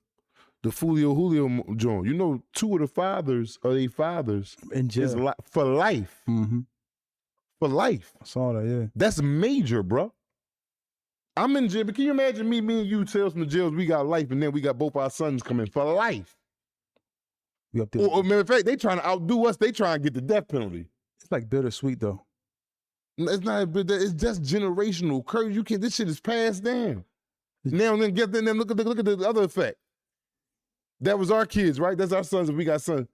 the Julio joint. You know, two of the fathers are their fathers in jail for life. Mm-hmm. For life. I saw that. Yeah, that's major, bro. I'm in jail, but can you imagine me and you, Tales from the Jails? We got life, and then we got both our sons coming for life. Or matter of fact, they trying to outdo us. They trying to get the death penalty. It's like bittersweet though. It's not. It's just generational curse. You can't. This shit is passed down. Now and then look at the other effect. That was our kids, right? That's our sons. And we got sons.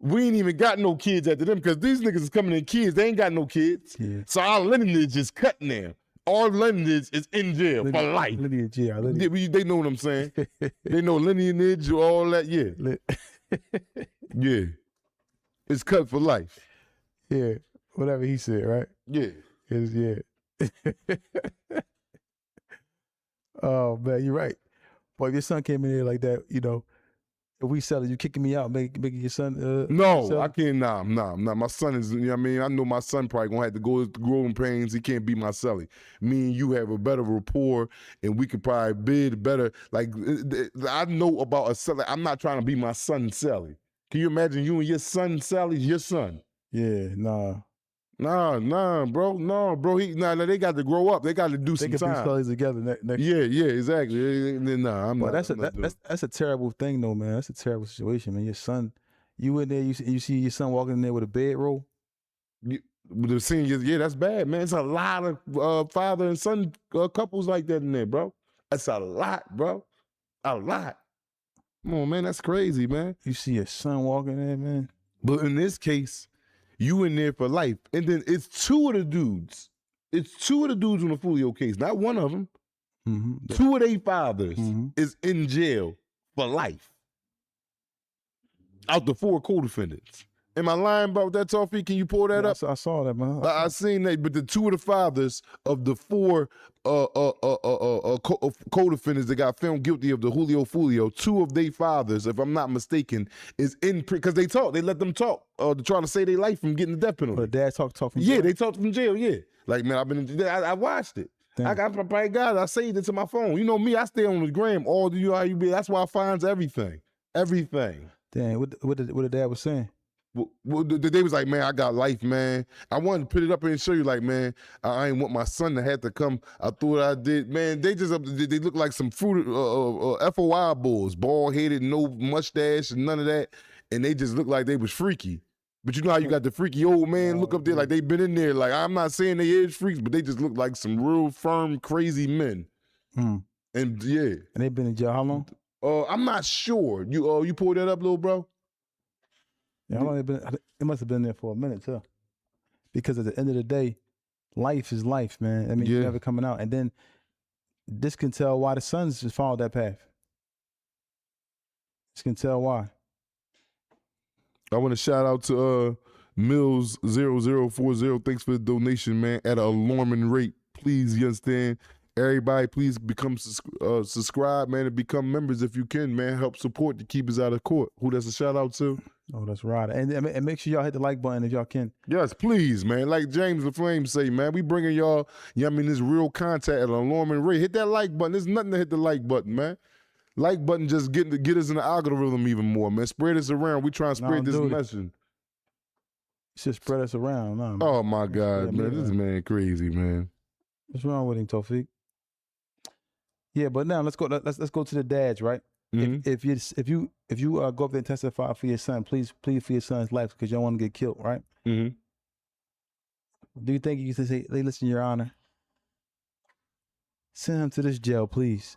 We ain't even got no kids after them because these niggas is coming in kids. They ain't got no kids. Yeah. So our lineage is cut now. Our lineage is in jail for life. Lineage, yeah. They know what I'm saying. They know lineage, all that. Yeah. Yeah. It's cut for life. Yeah. Whatever he said, right? Yeah. Yeah. Oh, man, you're right. Boy, if your son came in here like that, you know, if we sell it, you kicking me out, making your son No, sell? I can't. Nah. My son is, you know what I mean? I know my son probably gonna have to go through growing pains. He can't be my celly. Me and you have a better rapport, and we could probably bid better. Like, I know about a celly. I'm not trying to be my son's celly. Can you imagine you and your son, Sally's your son? Yeah, nah. Nah, bro. No, bro. They got to grow up. They got to do They some could be time. studies together next. Yeah, exactly. Nah, I'm But not. that's a terrible thing though, man. That's a terrible situation, man. Your son, you in there, you see your son walking in there with a bedroll. The seniors, yeah, that's bad, man. It's a lot of father and son couples like that in there, bro. That's a lot, bro. A lot. Come on, man. That's crazy, man. You see your son walking in there, man. But in this case, you in there for life. And then it's two of the dudes. It's two of the dudes on the Fulio case, not one of them. Mm-hmm. Two of their fathers is in jail for life. Out the 4 co-defendants. Am I lying about that, Toffee? Can you pull that up? I saw that, man. I seen that, but the two of the fathers of the 4 co-defendants that got found guilty of the Julio Fulio, 2 of their fathers, if I'm not mistaken, is in because they talk. They let them talk to try to save their life from getting the death penalty. But dad talk from jail? jail? They talked from jail. Yeah, like man, I've been. I watched it. Damn. I probably got it. I saved it to my phone. You know me, I stay on the gram all the how you be. That's why I finds everything. Everything. Damn, what the dad was saying? Well, they was like, man, I got life, man. I wanted to put it up and show you, like, man, I ain't want my son to have to come. I thought I did, man. They look like some fruit FOI bulls, bald headed, no mustache and none of that, and they just look like they was freaky. But you know how you got the freaky old man look up there like they been in there. Like I'm not saying they is freaks, but they just look like some real firm, crazy men. And yeah, and they been in jail how long? I'm not sure. You pulled that up, little bro. Yeah, how long they been? It must have been there for a minute too. Because at the end of the day, life is life, man. I mean, you're never coming out. And then this can tell why the sons just followed that path. This can tell why. I want to shout out to Mills0040. Thanks for the donation, man. At an alarming rate. Please, you understand? Everybody, please become subscribe, man, and become members if you can, man. Help support to keep us out of court. Who that's a shout out to? Oh, that's right. And make sure y'all hit the like button if y'all can. Yes, please, man. Like James the Flame say, man, we bringing y'all, this real content at an alarming rate. Hit that like button. There's nothing to hit the like button, man. Like button just get us in the algorithm even more, man. Spread us around. We trying to spread this message. Should spread us around, man. Oh my God, man. This man crazy, man. What's wrong with him, Tawfiq? Yeah, but now let's go to the dads, right? If you go up there and testify for your son, please plead for your son's life because you don't want to get killed, right? Do you think you can say, "Hey, listen, Your Honor, send him to this jail, please,"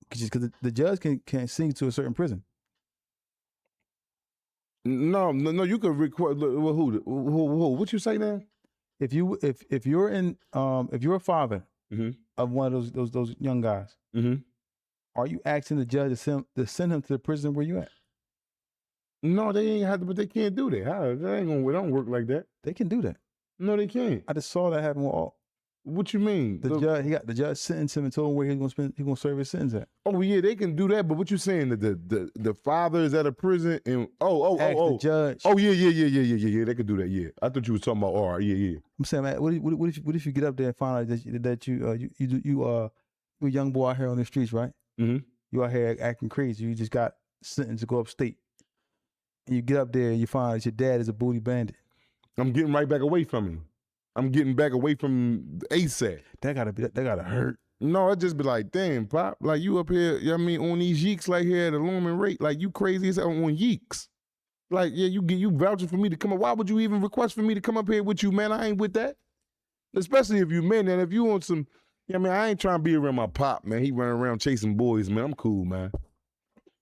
because the judge can send you to a certain prison. No, you could request. Who? What you say now? If you're a father of one of those young guys, are you asking the judge to send him to the prison where you at? No, they ain't have to, but they can't do that. How? They don't work like that. They can do that. No, they can't. I just saw that happen with all. What you mean? The judge sentenced him and told him where he's gonna serve his sentence at. Oh yeah, they can do that. But what you saying that the father is at a prison and the judge. Oh yeah. They could do that. Yeah, I thought you was talking about yeah. I'm saying, man, what if you get up there and find out that you a young boy out here on the streets, right? You out here acting crazy. You just got sentenced to go upstate, and you get up there and you find out your dad is a booty bandit. I'm getting right back away from him. I'm getting back away from ASAP. That gotta hurt. No, it just be like, damn, Pop, like you up here, you know what I mean, on these yeeks like here at alarming rate, like you crazy as hell on yeeks. Like, yeah, you vouching for me to come up. Why would you even request for me to come up here with you, man? I ain't with that. Especially if you men, and if you want some, I mean, I ain't trying to be around my pop, man. He running around chasing boys, man. I'm cool, man.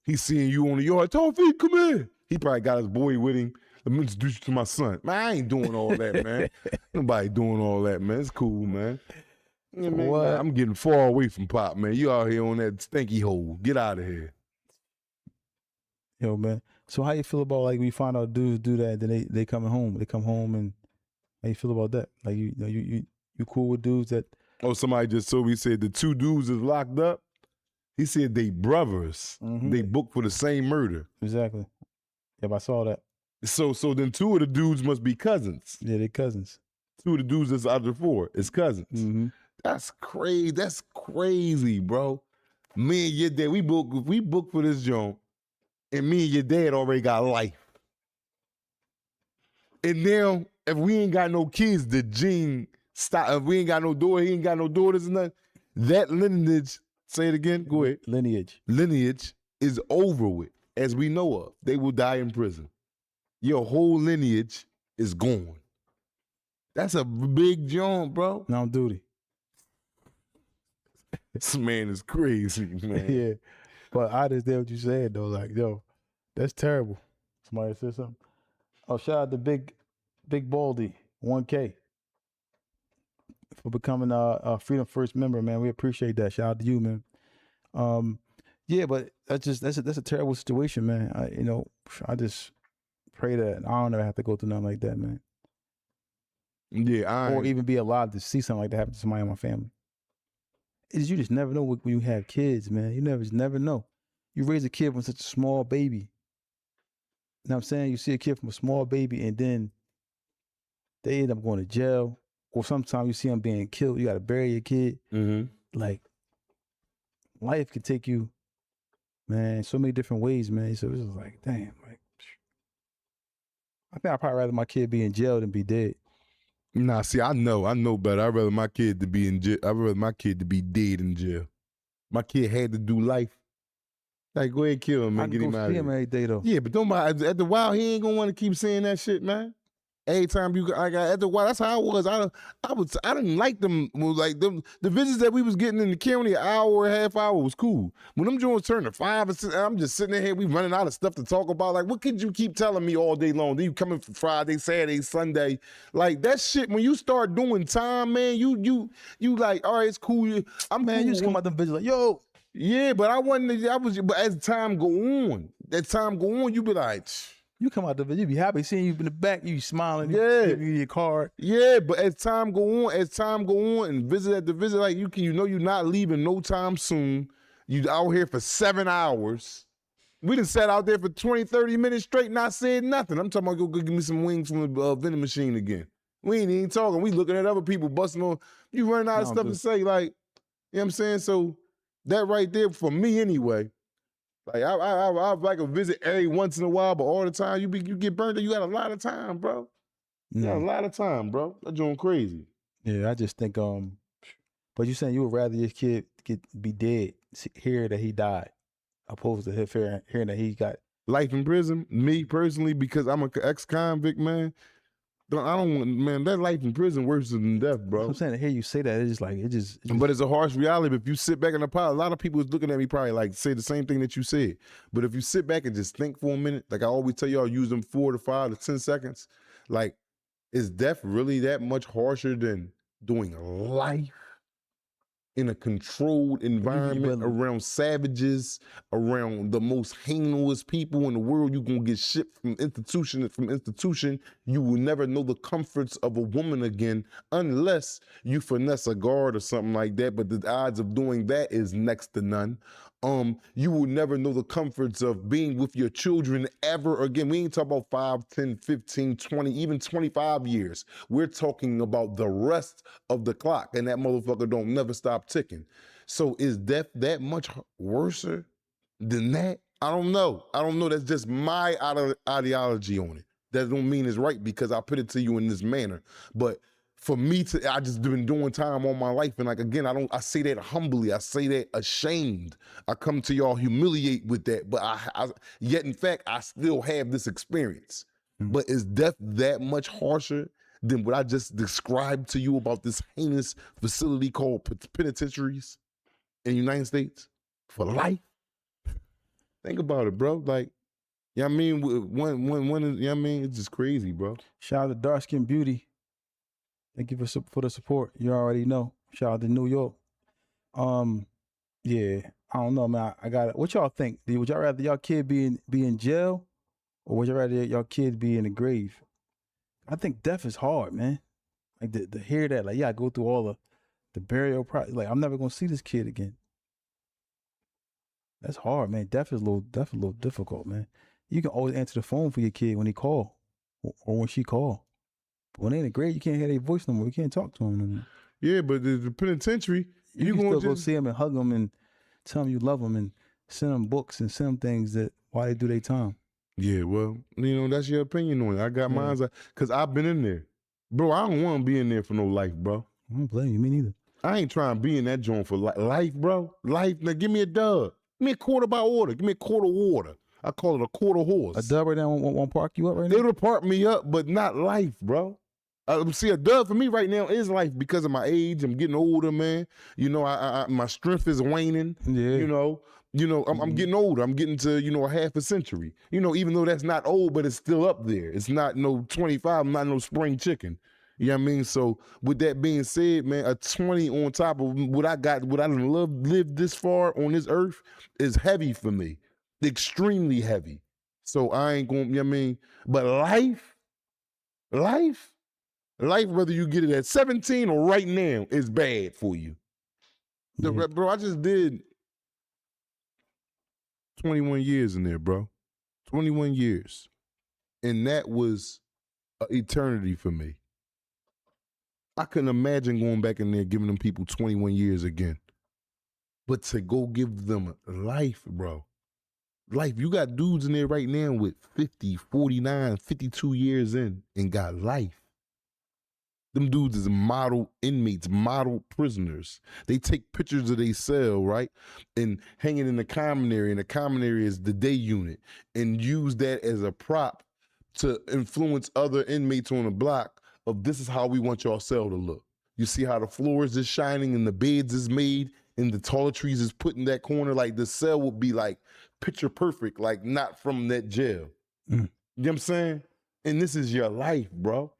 He seeing you on the yard. Tawfiq, come here. He probably got his boy with him. Let me introduce you to my son. Man, I ain't doing all that, man. Nobody doing all that, man. It's cool, man. Yeah, man. What? I'm getting far away from Pop, man. You out here on that stinky hole. Get out of here. Yo, man. So how you feel about like when you find out dudes do that, then they coming home. They come home, and how you feel about that? Like you cool with dudes that? Oh, somebody just told me, he said the 2 dudes is locked up. He said they brothers. They booked for the same murder. Exactly. Yep, I saw that. So then 2 of the dudes must be cousins. Yeah, they cousins. 2 of the dudes that's out of the 4 is cousins. That's crazy. That's crazy, bro. Me and your dad, we booked for this joint, and me and your dad already got life. And now, if we ain't got no kids, the gene stop. If we ain't got no daughter, he ain't got no daughters and nothing. That lineage, say it again, go ahead. Lineage. Lineage is over with, as we know of. They will die in prison. Your whole lineage is gone. That's a big jump, bro. Now on duty. This man is crazy, man. Yeah. But I just did what you said though. Like, yo, that's terrible. Somebody said something. Oh, shout out to Big Baldy, 1K. For becoming a Freedom First member, man. We appreciate that. Shout out to you, man. Yeah, but that's a terrible situation, man. I just pray that I don't ever have to go through nothing like that, man. Yeah, or even be alive to see something like that happen to somebody in my family. You just never know when you have kids, man. You never know. You raise a kid from such a small baby. You know what I'm saying? You see a kid from a small baby and then they end up going to jail. Or sometimes you see them being killed. You got to bury your kid. Mm-hmm. Like, life could take you, man, so many different ways, man. So it's just like, damn. Like, I think I'd probably rather my kid be in jail than be dead. Nah, see, I know better. I'd rather my kid to be in jail. I'd rather my kid to be dead in jail. My kid had to do life. Like, go ahead, kill him, man. Get him out of here. Every day, though. Yeah, but don't mind, at the while, he ain't gonna want to keep saying that shit, man. Every time I got at the while, that's how I was. I didn't like them. Like the visits that we was getting in the county, an hour, half hour was cool. When them joints turn to 5 or 6, I'm just sitting here. We running out of stuff to talk about. Like, what could you keep telling me all day long? Then you coming for Friday, Saturday, Sunday, like that shit. When you start doing time, man, you like, all right, it's cool. I'm man. cool. You just come out the visits like, yo. Yeah, but but as time go on, you be like. You come out the video, you be happy seeing you in the back, you smiling, yeah, you give you your card. Yeah, but as time go on, and visit at the visit, like you're not leaving no time soon. You out here for 7 hours. We done sat out there for 20, 30 minutes straight, not saying nothing. I'm talking about go give me some wings from the vending machine again. We ain't even talking. We looking at other people busting on. You running out of stuff to say, like, you know what I'm saying? So that right there, for me anyway, like I like a visit every once in a while, but all the time you get burned. You got a lot of time, bro. You got a lot of time, bro. That's doing crazy. Yeah, I just think but you saying you would rather your kid be dead, hear that he died, opposed to hearing that he got life in prison. Me personally, because I'm an ex-convict, man. I don't want, man, that life in prison worse than death, bro. I'm saying to hear you say that, it's just like, it just. But it's a harsh reality. But if you sit back in the pile, a lot of people is looking at me probably like say the same thing that you said. But if you sit back and just think for a minute, like I always tell y'all, use them 4 to 5 to 10 seconds. Like, is death really that much harsher than doing life in a controlled environment around savages, around the most heinous people in the world? You gonna get shit from institution. You will never know the comforts of a woman again unless you finesse a guard or something like that. But the odds of doing that is next to none. You will never know the comforts of being with your children ever again. We ain't talking about 5, 10, 15, 20, even 25 years. We're talking about the rest of the clock, and that motherfucker don't never stop ticking. So is death that much worse than that? I don't know. That's just my ideology on it. That don't mean it's right because I put it to you in this manner. But for me I just been doing time all my life. And like, again, I say that humbly. I say that ashamed. I come to y'all humiliate with that. But yet in fact, I still have this experience. But is death that much harsher than what I just described to you about this heinous facility called penitentiaries in the United States for life? Think about it, bro. Like, you know what I mean? When you know what I mean? It's just crazy, bro. Shout out to Dark Skin Beauty. Thank you for the support. You already know. Shout out to New York. Yeah, I don't know, man. I got it. What y'all think? Would y'all rather y'all kid be in jail, or would y'all rather y'all kid be in the grave? I think death is hard, man. Like to hear that, like, yeah, I go through all the burial process. Like, I'm never gonna see this kid again. That's hard, man. Death is a little difficult, man. You can always answer the phone for your kid when he call or when she call. But when they in the grave, you can't hear their voice no more. You can't talk to them no more. Yeah, but the penitentiary, you can still go see them and hug them and tell them you love them and send them books and send them things that while they do their time. Yeah, well, that's your opinion on it. I got mine, because I've been in there. Bro, I don't want to be in there for no life, bro. I don't blame you, me neither. I ain't trying to be in that joint for life, bro. Life, now give me a dub. Give me a quarter by order. Give me a quarter water. I call it a quarter horse. A dub right now won't park you up right now? It'll park me up, but not life, bro. See, a dub for me right now is life because of my age. I'm getting older, man. My strength is waning. Yeah. I'm getting older. I'm getting to, a half a century. Even though that's not old, but it's still up there. It's not no 25, I'm not no spring chicken. You know what I mean? So with that being said, man, a 20 on top of what I got, what I done lived this far on this earth is heavy for me. Extremely heavy. So I ain't going, you know what I mean? But life, whether you get it at 17 or right now, is bad for you. Yeah. Bro, I just did 21 years in there, bro. 21 years. And that was an eternity for me. I couldn't imagine going back in there giving them people 21 years again. But to go give them life, bro. Life. You got dudes in there right now with 50, 49, 52 years in and got life. Them dudes is model inmates, model prisoners. They take pictures of their cell, right? And hang it in the common area. And the common area is the day unit. And use that as a prop to influence other inmates on the block of this is how we want your cell to look. You see how the floors is shining and the beds is made and the toiletries is put in that corner. Like the cell would be like picture perfect, like not from that jail. You know what I'm saying? And this is your life, bro.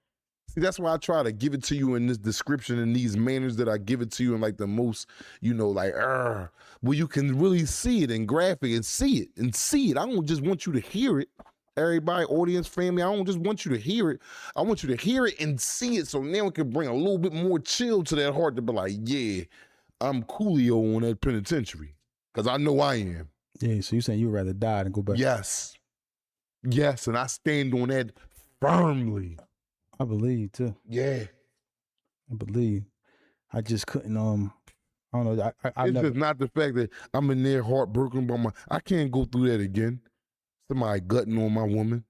See, that's why I try to give it to you in this description and these manners that I give it to you in like the most, where you can really see it in graphic and see it. I don't just want you to hear it. Everybody, audience, family, I don't just want you to hear it. I want you to hear it and see it so now it can bring a little bit more chill to that heart to be like, yeah, I'm Coolio on that penitentiary because I know I am. Yeah, so you're saying you'd rather die than go back? Yes. Yes, and I stand on that firmly. I believe, too. Yeah. I believe. I just couldn't, I don't know. It's just not the fact that I'm in there heartbroken by I can't go through that again. Somebody gutting on my woman.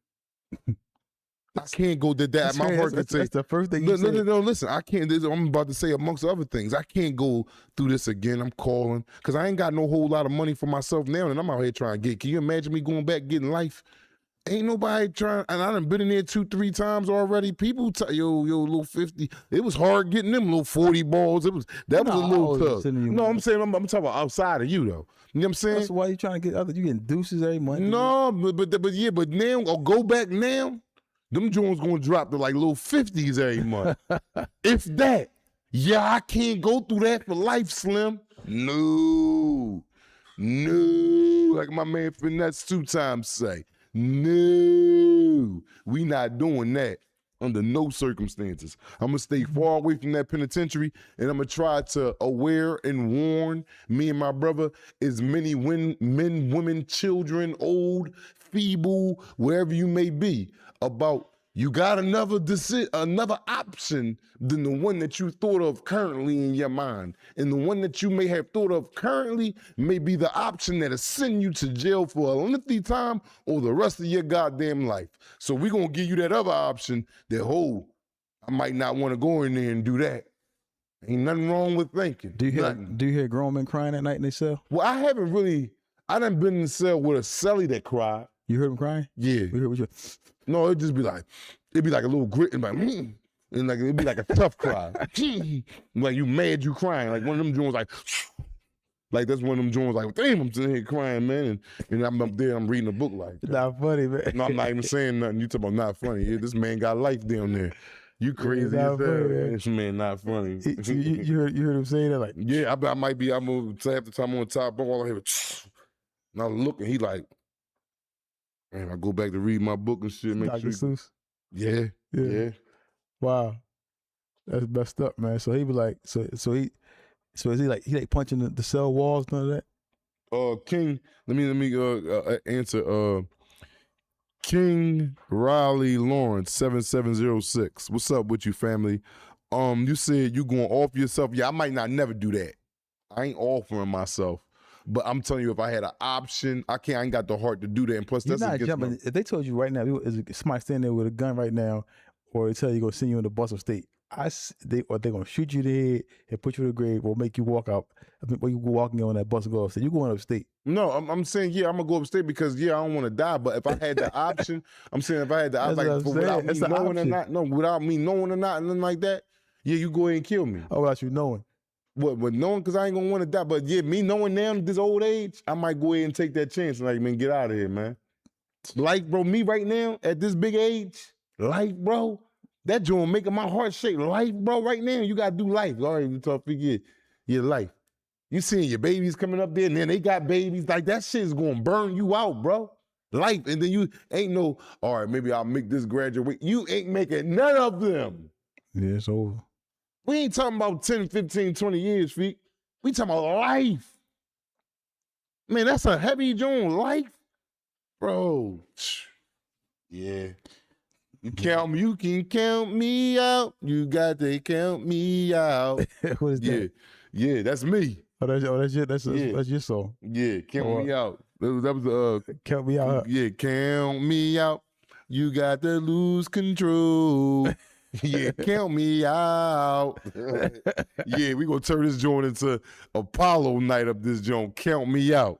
I can't go to that. My heart can say. That's the first thing you said. No, listen. I can't. I'm about to say amongst other things. I can't go through this again. I'm calling because I ain't got no whole lot of money for myself now, and I'm out here trying to get. Can you imagine me going back getting life? Ain't nobody trying. And I done been in there 2-3 times already. People, little 50. It was hard getting them little 40 balls. That was a little tough. No, I'm saying I'm talking about outside of you though. You know what I'm saying? That's why you trying to get you getting deuces every month. No, but now I'll go back now. Them joints gonna drop to like little 50s every month. If that. Yeah, I can't go through that for life, Slim. No. Like my man Finesse 2 times say. No. We not doing that under no circumstances. I'm gonna stay far away from that penitentiary and I'm gonna try to aware and warn me and my brother as many men, women, children, old, feeble, wherever you may be, about you got another option than the one that you thought of currently in your mind. And the one that you may have thought of currently may be the option that'll send you to jail for a lengthy time or the rest of your goddamn life. So we're going to give you that other option that, I might not want to go in there and do that. Ain't nothing wrong with thinking. Do you hear grown men crying at night in their cell? Well, I done been in the cell with a cellie that cried. You heard him crying? Yeah. You heard what you... No, it'd be like a little grit and like, and like it'd be like a tough cry. Like you mad, you crying. Like one of them joints like that's one of them joints like, damn, I'm sitting here crying, man. And I'm up there, I'm reading a book like. It's not funny, man. No, I'm not even saying nothing. You talking about not funny. Yeah, this man got life down there. You crazy as hell. This man not funny. You heard him saying that like. Yeah, I might be. I'm gonna half the time on top, but all I hear and I look and he like. And I go back to read my book and shit. Make Dr. sure. Seuss? Yeah. Wow, that's messed up, man. So he be like, so is he like punching the cell walls, none of that? King, let me answer. King Riley Lawrence 7706. What's up with you, family? You said you going off yourself. Yeah, I might not never do that. I ain't offering myself. But I'm telling you, if I had an option, I ain't got the heart to do that. And plus, You're that's not against jumping. If they told you right now, is somebody standing there with a gun right now, or they tell you go send you in the bus of state, they're gonna shoot you in the head and put you in the grave, or make you walk out. I mean, when you go walking on that bus and go upstate, you going upstate. No, I'm saying, yeah, I'm gonna go upstate because I don't want to die. But if I had the option, I'm saying if I had the That's option, what I'm without saying. me That's the knowing or option. not, no, without me knowing or not, nothing like that, yeah, you go ahead and kill me. Oh, without you knowing. What, but knowing, because I ain't gonna want to die. But yeah, me knowing now at this old age, I might go ahead and take that chance. Like, man, get out of here, man. Like, bro, me right now at this big age, life, bro, that joint making my heart shake. Life, bro, right now, you gotta do life. All right, you talk forget your life. You seeing your babies coming up there, and then they got babies. Like, that shit is gonna burn you out, bro. Life, and then you ain't no, all right, maybe I'll make this graduate. You ain't making none of them. Yeah, it's over. We ain't talking about 10, 15, 20 years, feet. We talking about life. Man, that's a heavy joint, life. Bro, yeah. You can count me out. You got to count me out. What is that? Yeah, that's me. Oh, that's your song. Yeah, count me out. That was Count me out. Yeah, count me out. You got to lose control. Yeah, count me out. Yeah, we gonna turn this joint into Apollo night up this joint. Count me out.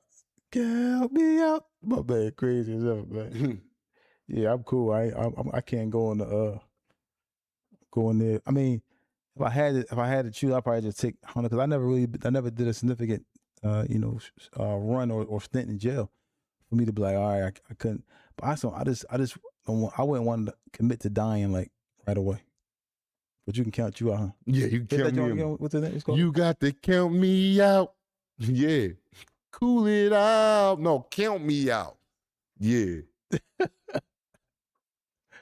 Count me out. My bad, crazy as ever, man. Yeah, I'm cool. I can't go in there. I mean, if I had to choose, I'd probably just take Hunter because I never did a significant run or stint in jail for me to be like, all right, I couldn't. But I just I wouldn't want to commit to dying like right away. But you can count you out, huh? Yeah, you can count me out. What's the name? It's called? You got to count me out. Yeah. Cool it out. No, count me out. Yeah.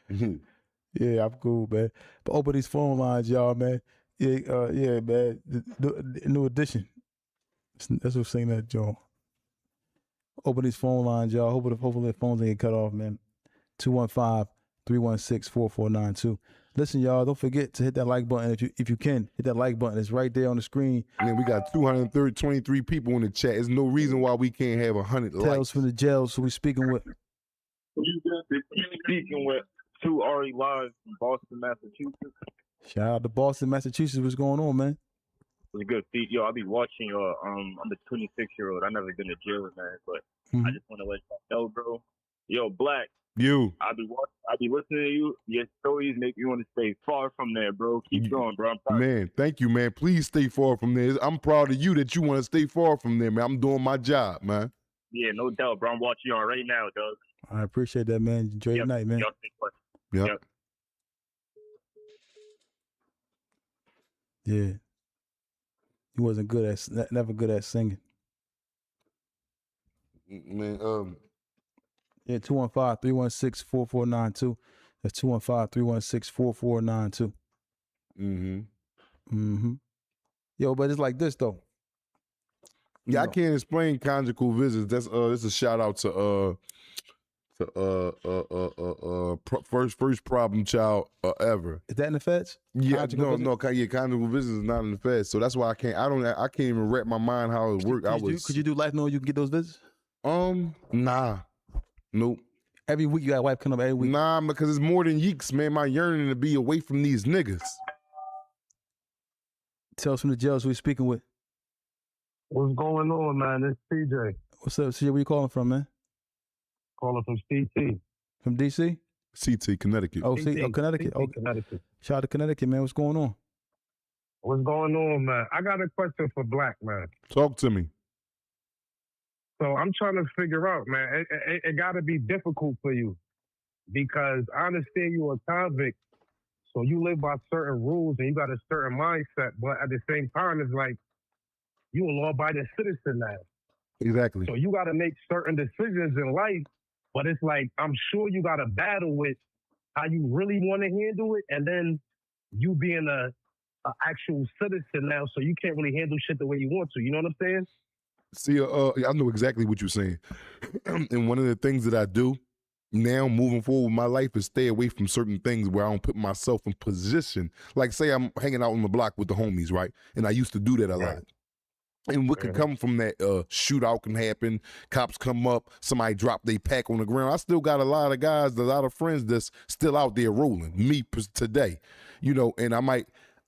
Yeah, I'm cool, man. But open these phone lines, y'all, man. Yeah, yeah, man. The new edition. That's what's saying that, Joe. Open these phone lines, y'all. Hopefully the phones ain't cut off, man. 215-316-4492. Listen, y'all, don't forget to hit that like button. If you can, hit that like button. It's right there on the screen. Man, we got 223 people in the chat. There's no reason why we can't have 100 likes. Tales from the jail, so we speaking with. You speaking with 2 Ari Live from Boston, Massachusetts. Shout out to Boston, Massachusetts. What's going on, man? It's good. Yo, I'll be watching your I'm the 26-year-old. I never been to jail, man, but I just want to let you know, bro. Yo, Black. You. I'll be listening to you. Your stories make me want to stay far from there, bro. Keep going, bro. I'm proud. Man, thank you, man. Please stay far from there. I'm proud of you that you want to stay far from there, man. I'm doing my job, man. Yeah, no doubt, bro. I'm watching you on right now, dog. I appreciate that, man. Enjoy your night, man. Yep. Yeah. He wasn't never good at singing. Man, Yeah, 215-316-4492. That's 215-316-4492. Yo, but it's like this though. Yeah, I can't explain conjugal visits. That's a shout out to first problem child ever. Is that in the feds? Yeah, conjugal visits is not in the feds. So that's why I can't even wrap my mind how it worked. Could you do life knowing you can get those visits? Nah. Nope. Every week you got a wife coming up every week? Nah, because it's more than yeeks, man. My yearning to be away from these niggas. Tales from the jails who we speaking with. What's going on, man? It's CJ. What's up, CJ? Where you calling from, man? Calling from CT. From DC? CT, Connecticut. Oh, Connecticut. CT, Connecticut. Shout out to Connecticut, man. What's going on? What's going on, man? I got a question for Black, man. Talk to me. So I'm trying to figure out, man, it got to be difficult for you because I understand you're a convict, so you live by certain rules and you got a certain mindset, but at the same time, it's like you a law-abiding citizen now. Exactly. So you got to make certain decisions in life, but it's like I'm sure you got to battle with how you really want to handle it, and then you being a actual citizen now, so you can't really handle shit the way you want to. You know what I'm saying? See, I know exactly what you're saying. And one of the things that I do now moving forward with my life is stay away from certain things where I don't put myself in position. Like say I'm hanging out on the block with the homies, right? And I used to do that a lot. And what could come from that shootout can happen. Cops come up, somebody drop their pack on the ground. I still got a lot of guys, a lot of friends that's still out there rolling. Me today, and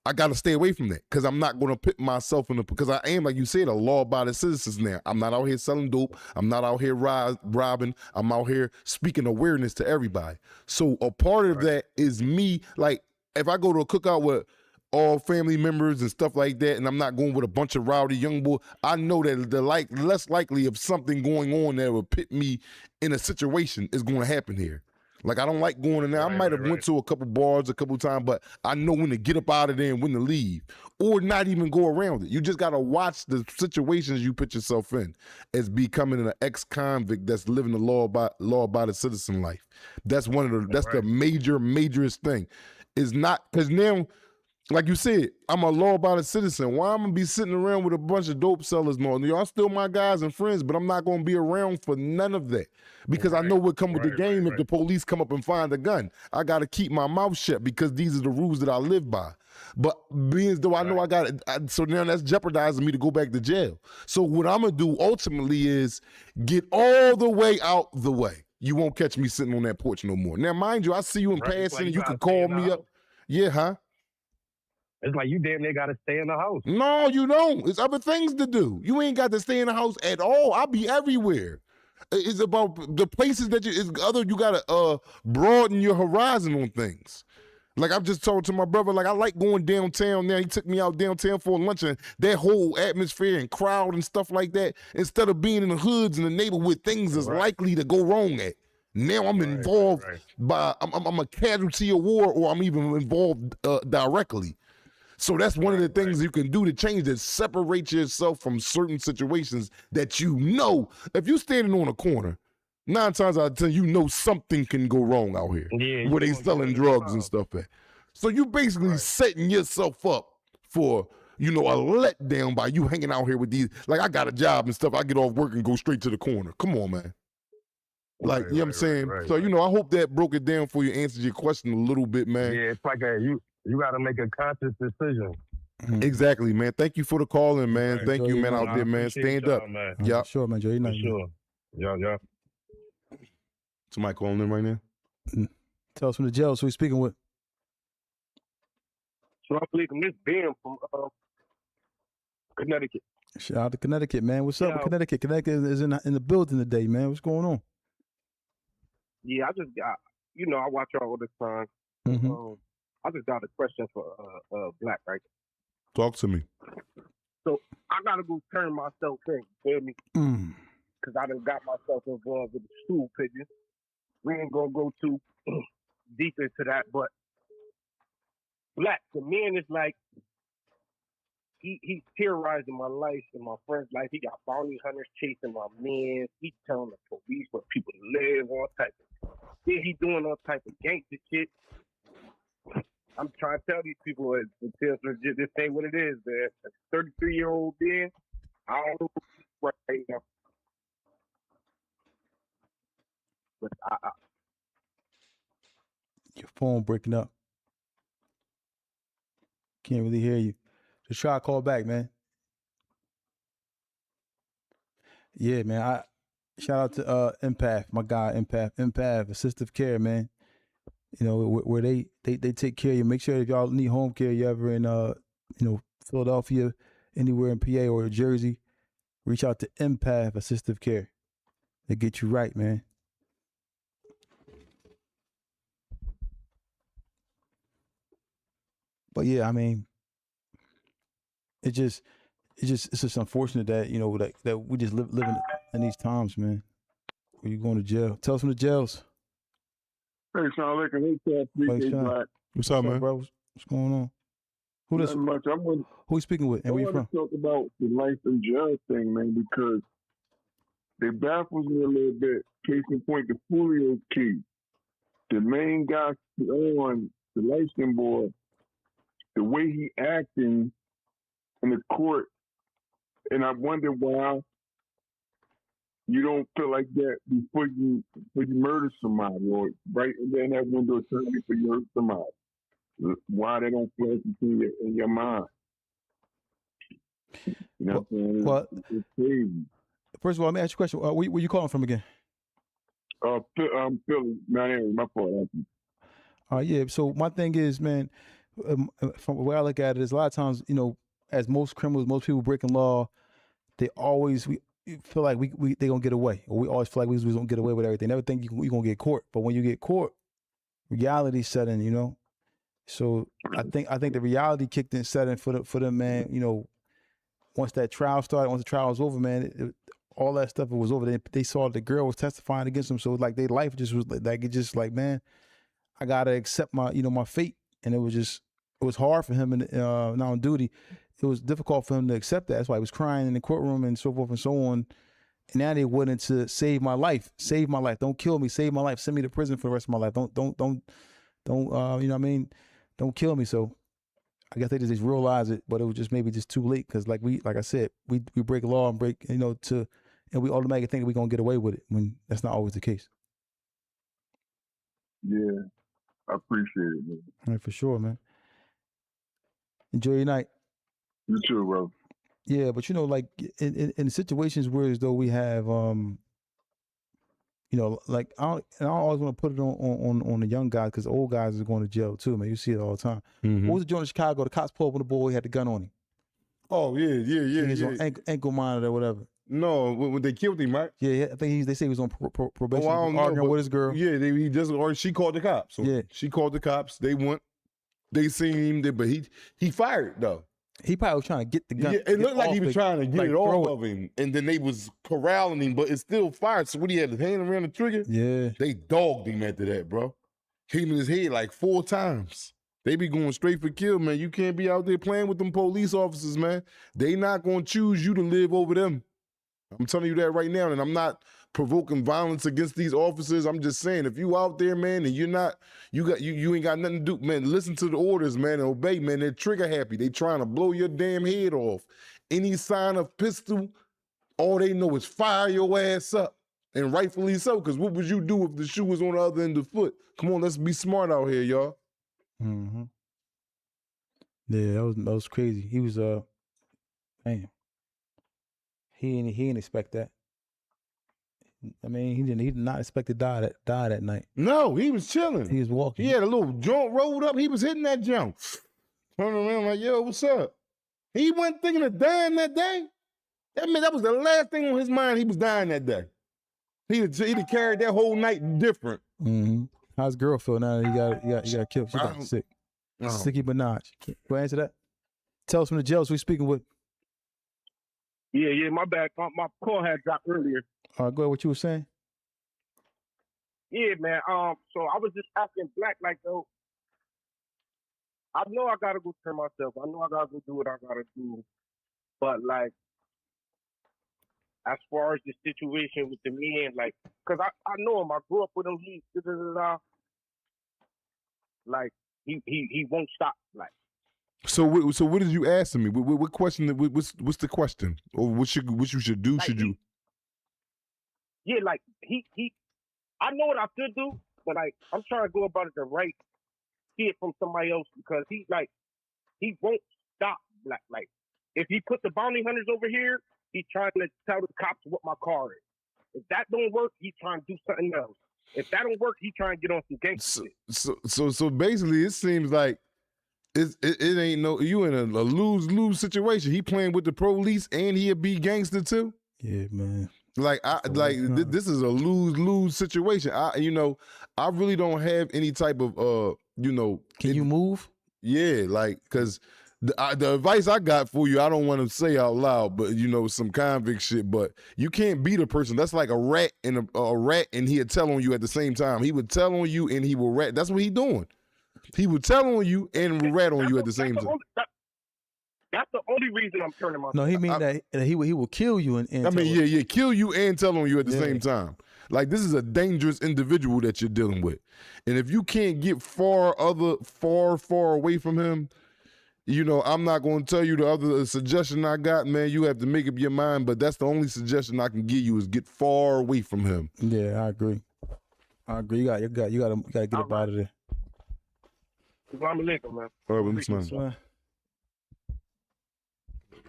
I got to stay away from that because I'm not going to put myself because I am, like you said, a law-abiding citizen now. I'm not out here selling dope. I'm not out here robbing. I'm out here speaking awareness to everybody. So a part of that is me, like if I go to a cookout with all family members and stuff like that, and I'm not going with a bunch of rowdy young boys, I know that the less likely of something going on that would put me in a situation is going to happen here. Like I don't like going in there. I might have went to a couple bars a couple times, but I know when to get up out of there and when to leave, or not even go around it. You just got to watch the situations you put yourself in as becoming an ex-convict that's living the law-abiding citizen life. That's the majorest thing. Is not because now, like you said, I'm a law-abiding citizen. Why I'm gonna be sitting around with a bunch of dope sellers? No, y'all still my guys and friends, but I'm not gonna be around for none of that because I know what come with the game. If the police come up and find a gun, I gotta keep my mouth shut because these are the rules that I live by. But being as though I know I got it, so now that's jeopardizing me to go back to jail. So what I'm gonna do ultimately is get all the way out the way. You won't catch me sitting on that porch no more. Now, mind you, I see you in passing, and you can call me up. Yeah, huh? It's like you damn near got to stay in the house. No, you don't. It's other things to do. You ain't got to stay in the house at all. I'll be everywhere. It's about the places that you got to broaden your horizon on things. Like I've just told to my brother, like I like going downtown now. He took me out downtown for lunch and that whole atmosphere and crowd and stuff like that, instead of being in the hoods and the neighborhood, things is likely to go wrong at. Now I'm involved I'm a casualty of war, or I'm even involved directly. So that's one of the things you can do to change that, separate yourself from certain situations that if you're standing on a corner, 9 times out of 10, something can go wrong out here where they selling drugs and stuff at. So you basically setting yourself up for, a letdown by you hanging out here with these. Like I got a job and stuff. I get off work and go straight to the corner. Come on, man. Like, you know what I'm saying? So, I hope that broke it down for you, answered your question a little bit, man. Yeah, it's like you got to make a conscious decision. Exactly, man. Thank you for the call in, man. Thank you, man, out there, man. Stand up. Yeah. Sure, man, Joe. You're not sure. Yeah. Somebody calling in right now? Tell us from the jail. So we're speaking with. So I'm speaking Miss Ben from Connecticut. Shout out to Connecticut, man. What's up with Connecticut? Connecticut is in the building today, man. What's going on? Yeah, I just got, I watch y'all all the time. I just got a question for Black, right? Talk to me. So I gotta go turn myself in, feel me? Because I done got myself involved with the stool pigeons. We ain't gonna go too deep into that, but Black, the man is like, he's terrorizing my life and my friend's life. He got bounty hunters chasing my man. He's telling the police where people live, all type of. Yeah, he doing all type of gangster shit. I'm trying to tell these people this ain't what it is, man. A 33-year-old man, I don't know what right now. But your phone breaking up. Can't really hear you. Just try to call back, man. Yeah, man. Shout out to Empath, my guy, Empath, assistive care, man. Where they take care of you. Make sure if y'all need home care, you ever in Philadelphia, anywhere in PA or Jersey, reach out to Empath Assistive Care. They get you right, man. But yeah, I mean, it's just unfortunate that that we just living in these times, man. Where you going to jail? Tell us from the jails. Hey, Sean Lincoln. Hey, Black. What's up, man? Bro? What's going on? Who this? Who you speaking with? And where you from? I want to talk about the life in jail thing, man, because it baffles me a little bit. Case in point, the Fulio case. The main guy on the license board, the way he acting in the court, and I wonder why you don't feel like that before you murder somebody, or right and then that window turn before you hurt somebody. Why they don't flash in your mind? You know what I'm saying? Well, It's crazy. first of all, let me ask you a question. Where you calling from again? Philly, Miami, my fault. Yeah. So my thing is, man, from the way I look at it, is a lot of times, you know, as most criminals, most people breaking law, they always we feel like they gonna get away, or we always feel like we gonna get away with everything. Never think you gonna get caught, but when you get caught, reality set in, you know. So I think the reality kicked in, set in for them, man. You know, once that trial started, once the trial was over, man, all that stuff was over. They saw the girl was testifying against them, so like their life just was like it just like, man, I gotta accept my my fate, and it was hard for him, and not on duty. It was difficult for him to accept that. That's why he was crying in the courtroom and so forth and so on. And now they wanted to save my life, don't kill me, save my life, send me to prison for the rest of my life. Don't you know what I mean? Don't kill me. So I guess they just realized it, but it was just maybe just too late, because like I said, we break law and break, and we automatically think that we're gonna get away with it when that's not always the case. Yeah, I appreciate it, man. All right, for sure, man. Enjoy your night. You too, bro. Yeah, but like in situations where as though we have like I don't always want to put it on the young guys, because the old guys are going to jail too, man. You see it all the time. What was the joint in Chicago? The cops pulled up on the boy, he had the gun on him. Oh yeah. He was on ankle monitor or whatever. No, when they killed him, right? Yeah, I think they say he was on probation. Oh, I don't know, arguing but with his girl. Yeah, he just, or she called the cops. So Yeah. she called the cops. They seen him, but he fired though. He probably was trying to get the gun. Yeah, it looked like he was trying to get it off throw of him, and then they was corralling him, but it still fired. So when he had his hand around the trigger, Yeah. they dogged him after that, bro. Hit him in his head like 4 times. They be going straight for kill, man. You can't be out there playing with them police officers, man. They not gonna choose you to live over them. I'm telling you that right now, and I'm not provoking violence against these officers. I'm just saying, if you out there, man, and you ain't got nothing to do, man, listen to the orders, man, and obey, man. They're trigger happy. They trying to blow your damn head off. Any sign of pistol, all they know is fire your ass up. And rightfully so, because what would you do if the shoe was on the other end of the foot? Come on, let's be smart out here, y'all. Mm-hmm. Yeah, that was crazy. He was man. He didn't expect that. I mean, he did not expect to die that night. No, he was chilling. He was walking. He had a little joint rolled up. He was hitting that junk. Turning around like, yo, what's up? He wasn't thinking of dying that day. That was the last thing on his mind. He was dying that day. He'd have carried that whole night different. Mm-hmm. How's the girl feel now that he got killed? She got sick. Sticky Minaj. Go answer that. Tell us from the jails we speaking with. Yeah, my bad. My call had dropped earlier. All right, go ahead. What you were saying? Yeah, man. So I was just asking Black, like, though, I know I gotta go turn myself. I know I gotta go do what I gotta do. But like, as far as the situation with the men, like, cause I know him. I grew up with him. Like, he won't stop. Like. So what did you ask me? What question? What's the question? Or what you should do? Like should you? Yeah, like he. I know what I should do, but like I'm trying to go about it the right. See it from somebody else, because he won't stop. Like if he put the bounty hunters over here, he's trying to tell the cops what my car is. If that don't work, he's trying to do something else. If that don't work, he's trying to get on some gangster shit. So basically, it seems like it ain't no, you in a lose-lose situation. He playing with the police and he'll be gangster too. Yeah, man. This is a lose-lose situation. I really don't have any type of Can you move? Yeah, like, cause the advice I got for you, I don't want to say out loud, but some convict shit. But you can't beat a person. That's like a rat and a rat, and he'll tell on you at the same time. He would tell on you and he will rat. That's what he doing. He would tell on you and will rat on you at the same time. That's the only reason I'm turning myself. No, he mean that he will kill you and kill you and tell on you at the same time. Like, this is a dangerous individual that you're dealing with. And if you can't get far away from him, I'm not going to tell you the other suggestion I got, man. You have to make up your mind, but that's the only suggestion I can give you is get far away from him. Yeah, I agree. You got to get up out of there. Assalamu alaikum, man. All right, well,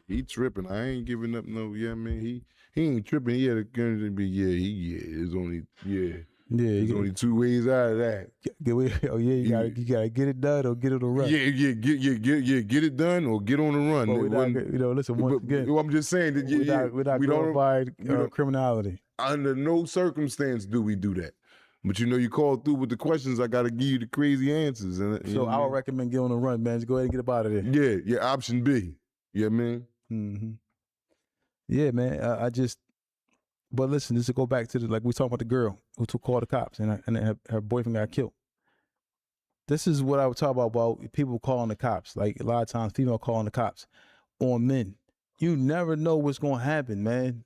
He tripping. I ain't giving up no. Yeah, man. He ain't tripping. He had a gun to be. Yeah. There's only There's only two ways out of that. You gotta get it done or get it on run. Get it done or get on the run. But listen. Once again, I'm just saying that we're not glorifying criminality. Under no circumstance do we do that. But you call through with the questions, I gotta give you the crazy answers. So I would recommend get on the run, man. Just go ahead and get up out of there. Yeah. Option B. Yeah, man. Mm-hmm. Yeah, man. But listen, this to go back to like we talking about the girl who called the cops and her boyfriend got killed. This is what I would talk about people calling the cops. Like a lot of times, female calling the cops on men. You never know what's gonna happen, man.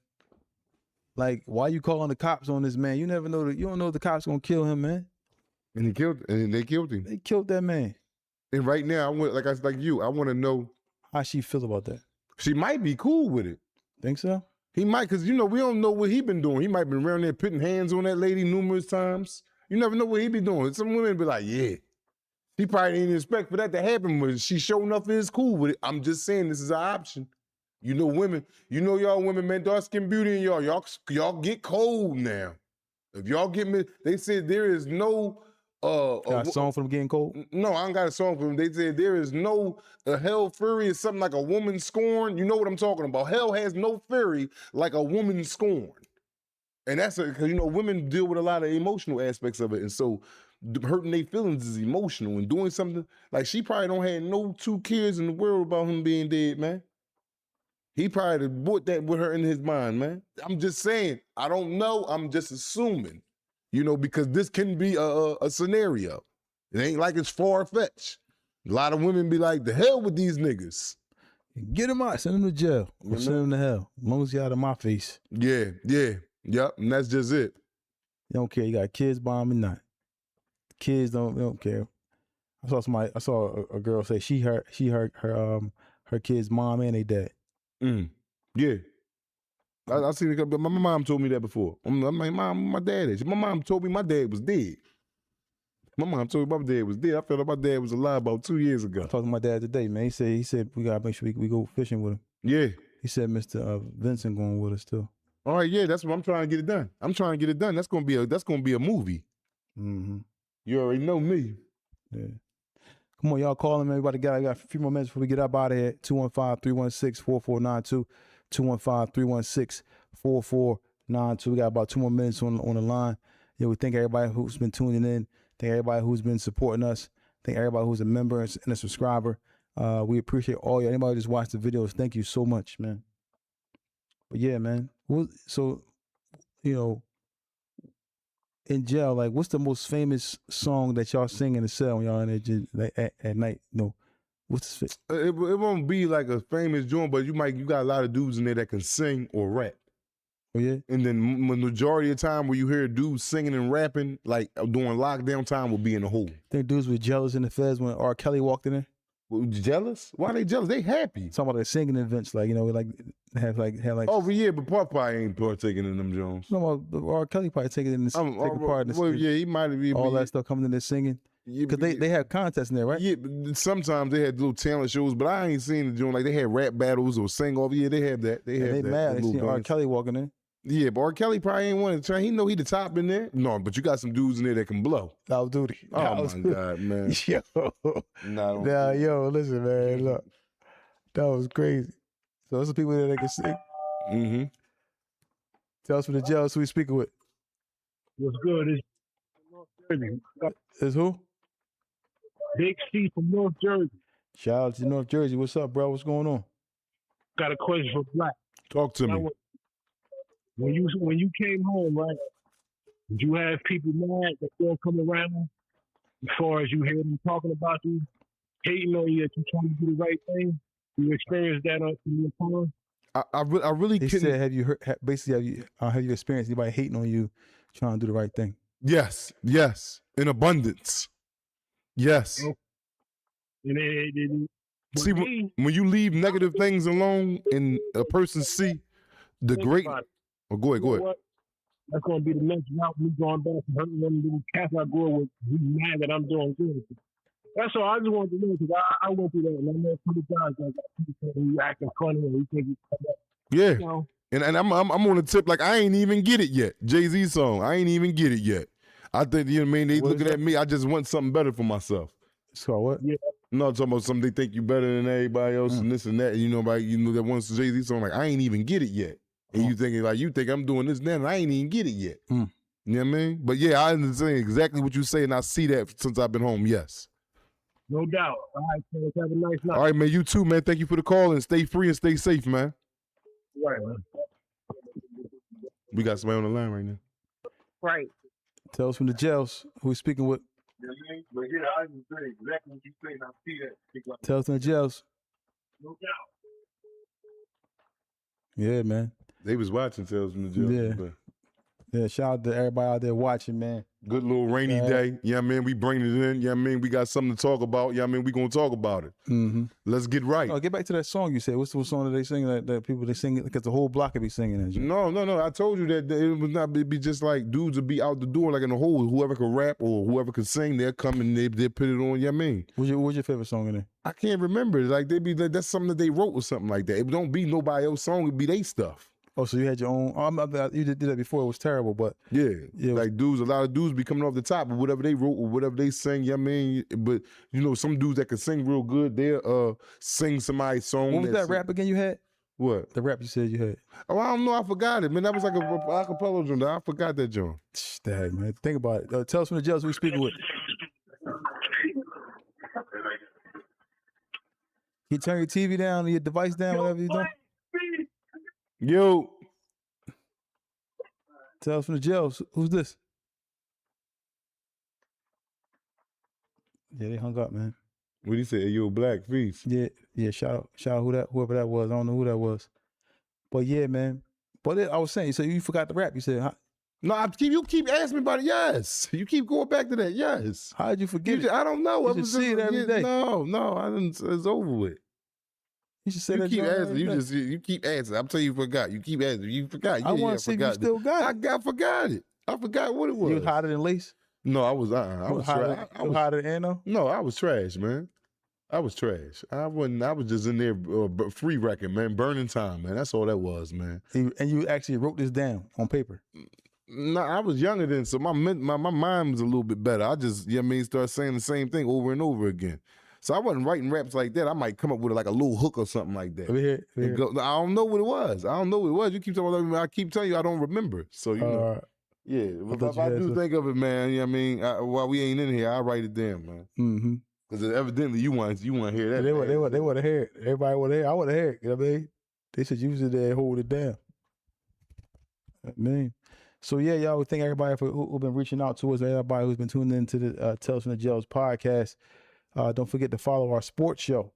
Like, why you calling the cops on this man? You never know you don't know if the cops gonna kill him, man. And they killed him. They killed that man. And right now, I want I want to know how she feel about that. She might be cool with it. Think so? He might, because we don't know what he been doing. He might been around there putting hands on that lady numerous times. You never know what he be doing. Some women be like, yeah. He probably didn't expect for that to happen, but she sure enough is cool with it. I'm just saying this is an option. Women, y'all women, man, dark skin beauty in y'all get cold now. If y'all get me, they said there is no got a song for them getting cold? No, I don't got a song for them. They said there is no hell fury is something like a woman scorned. You know what I'm talking about. Hell has no fury like a woman scorned. And that's because, women deal with a lot of emotional aspects of it. And so hurting their feelings is emotional, and doing something like she probably don't have no two cares in the world about him being dead, man. He probably brought that with her in his mind, man. I'm just saying, I don't know. I'm just assuming. Because this can be a scenario. It ain't like it's far-fetched. A lot of women be like, the hell with these niggas. Get them out, send them to jail, or send them to hell. As long as you out of my face. Yep, and that's just it. You don't care, you got kids behind me, not. Kids don't care. I saw a girl say she heard her kid's mom and they dad. Yeah. I seen it, but my mom told me that before. I'm like, Mom, my dad is. My mom told me my dad was dead. My mom told me my dad was dead. I felt like my dad was alive about 2 years ago. I talked to my dad today, man. He said we gotta make sure we go fishing with him. Yeah. He said Mr. Vincent going with us too. All right, yeah, that's what I'm trying to get it done. That's gonna be a movie. Mm-hmm. You already know me. Yeah. Come on, y'all calling me. Everybody got a few more minutes before we get up out of here. 215-316-4492. 215-316-4492. We got about 2 more minutes on the line. Yeah, we thank everybody who's been tuning in. Thank everybody who's been supporting us. Thank everybody who's a member and a subscriber. We appreciate all you. Anybody who just watched the videos, thank you so much, man. But yeah, man. So, in jail, like, what's the most famous song that y'all sing in the cell when y'all in there at night? No. What's this? It won't be like a famous joint, but you got a lot of dudes in there that can sing or rap. Oh, yeah? And then the majority of the time where you hear dudes singing and rapping, like during lockdown time, will be in the hole. Think dudes were jealous in the feds when R. Kelly walked in there? Jealous? Why are they jealous? They happy. Talking about the singing events, like, have like. Oh, yeah, but Popeye ain't partaking in them Jones. No, R. Kelly probably taking part in this. Well, yeah, he might have all that stuff coming in there singing. Because they had contests in there, right? Yeah, but sometimes they had little talent shows, but I ain't seen the joint. Like, they had rap battles or sing off. Yeah, they had that. They mad. They seen R. Kelly walking in. Yeah, but R. Kelly probably ain't want to try. He know he the top in there. No, but you got some dudes in there that can blow. Call of Duty. Oh, my God, man. Yo, listen, man, look. That was crazy. So there's some people there that can sing. Mm-hmm. Tell us from the jail who we speaking with. What's good? It's North Jersey. Is who? Big C from North Jersey. Shout out to North Jersey. What's up, bro? What's going on? Got a question for Black. Talk to me. When you came home, right? Did you have people mad that they'll come around as far as you hear them talking about you, hating on you that you're trying to do the right thing? You experienced that in your time? I really couldn't. He said, have you heard? Basically, have you experienced anybody hating on you, trying to do the right thing? Yes, in abundance. Yes. Okay. And see, when you leave negative things alone, and a person see the great. Oh, go ahead. What? That's gonna be the next route. Me going back and hurting them little cats I grew up with. Be mad that I'm doing good. That's all. I just wanted to know because I went through that and I met some guys that got people saying he acting funny and he think he's Yeah. you know. And I'm on the tip like I ain't even get it yet. Jay-Z song, I ain't even get it yet. I think, you know what I mean? They What is looking that? at me. I just want something better for myself. It's called what? Yeah. No, I'm talking about something they think you better than everybody else and this and that. You know, like that one Jay-Z song, like I ain't even get it yet. And you thinking like you think I'm doing this now, and I ain't even get it yet. You know what I mean? But yeah, I understand exactly what you say, and I see that since I've been home. Yes. No doubt. All right, so have a nice night. All right, man. You too, man. Thank you for the call and stay free and stay safe, man. Right, man. We got somebody on the line right now. Right. Tell us from the jails. Who we speaking with? But yeah, I just say exactly what you say, and I see that. Tell us from the jails. No doubt. Yeah, man. They was watching Tales from the Jail. Yeah. But Yeah, shout out to everybody out there watching, man. good little rainy day. Yeah, man. We bring it in. Yeah, man. We got something to talk about. Yeah, man. We gonna talk about it. Mm-hmm. Let's get right. Oh, get back to that song you said. What's the song that they sing that people they sing? Because the whole block could be singing it. No. I told you that it would not be just like dudes would be out the door like in the hole. Whoever could rap or whoever could sing, they'll come and they put it on. Yeah, I mean. What's your favorite song in there? I can't remember. Like they be like, that's something that they wrote or something like that. It don't be nobody else's song. It be they stuff. Oh, so you had your own. You did that before. It was terrible, but Yeah, Yeah, like dudes, a lot of dudes be coming off the top of whatever they wrote or whatever they sing. Yeah, I mean, but you know, some dudes that can sing real good, they'll sing somebody's song. what was that rap again you had? What? The rap you said you had. Oh, I don't know. I forgot it, man. That was like a acapella joint. I forgot that joint. Dang, man. Think about it. Tell us from the jails who we speaking with. You turn your TV down, your device down, whatever you doing. Yo, Tell us from the jails. Who's this? Yeah, they hung up, man. what he say? Hey, yo, Black Feast. Yeah. Shout out whoever that was. I don't know who that was. But yeah, man. But I was saying, so you forgot the rap. You said, No, you keep asking me about it. Yes, you keep going back to that. Yes. how did you forget it? I don't know. You should see it every day. No, I didn't. It's over with. You should say You that. keep joint asking. every day. You keep asking. I'm telling you, you forgot. You keep asking. You forgot. Yeah, I want I to see if forgot you still got it. I forgot it. I forgot what it was. You was hotter than lace? No, I was. I was trash. Hotter than Anno? No, I was trash, man. I was trash. I wasn't. I was just in there free wrecking, man, burning time, man. That's all that was, man. And you actually wrote this down on paper? No, I was younger then, so my mind was a little bit better. I just, you know what I mean, start saying the same thing over and over again. So I wasn't writing raps like that. I might come up with like a little hook or something like that. Over here. I don't know what it was. You keep talking about it. I keep telling you I don't remember. So, you know. Yeah, if I do think of it, man, you know what I mean? While we ain't in here, I write it down, man. Mm-hmm. Because evidently you want to hear that. They want to hear it. Everybody want to hear it. I want to hear it. You know what I mean? They should use it there and hold it down. I mean, so yeah, y'all would thank everybody who've been reaching out to us, everybody who's been tuning into the Tales from the Jails podcast. Don't forget to follow our sports show,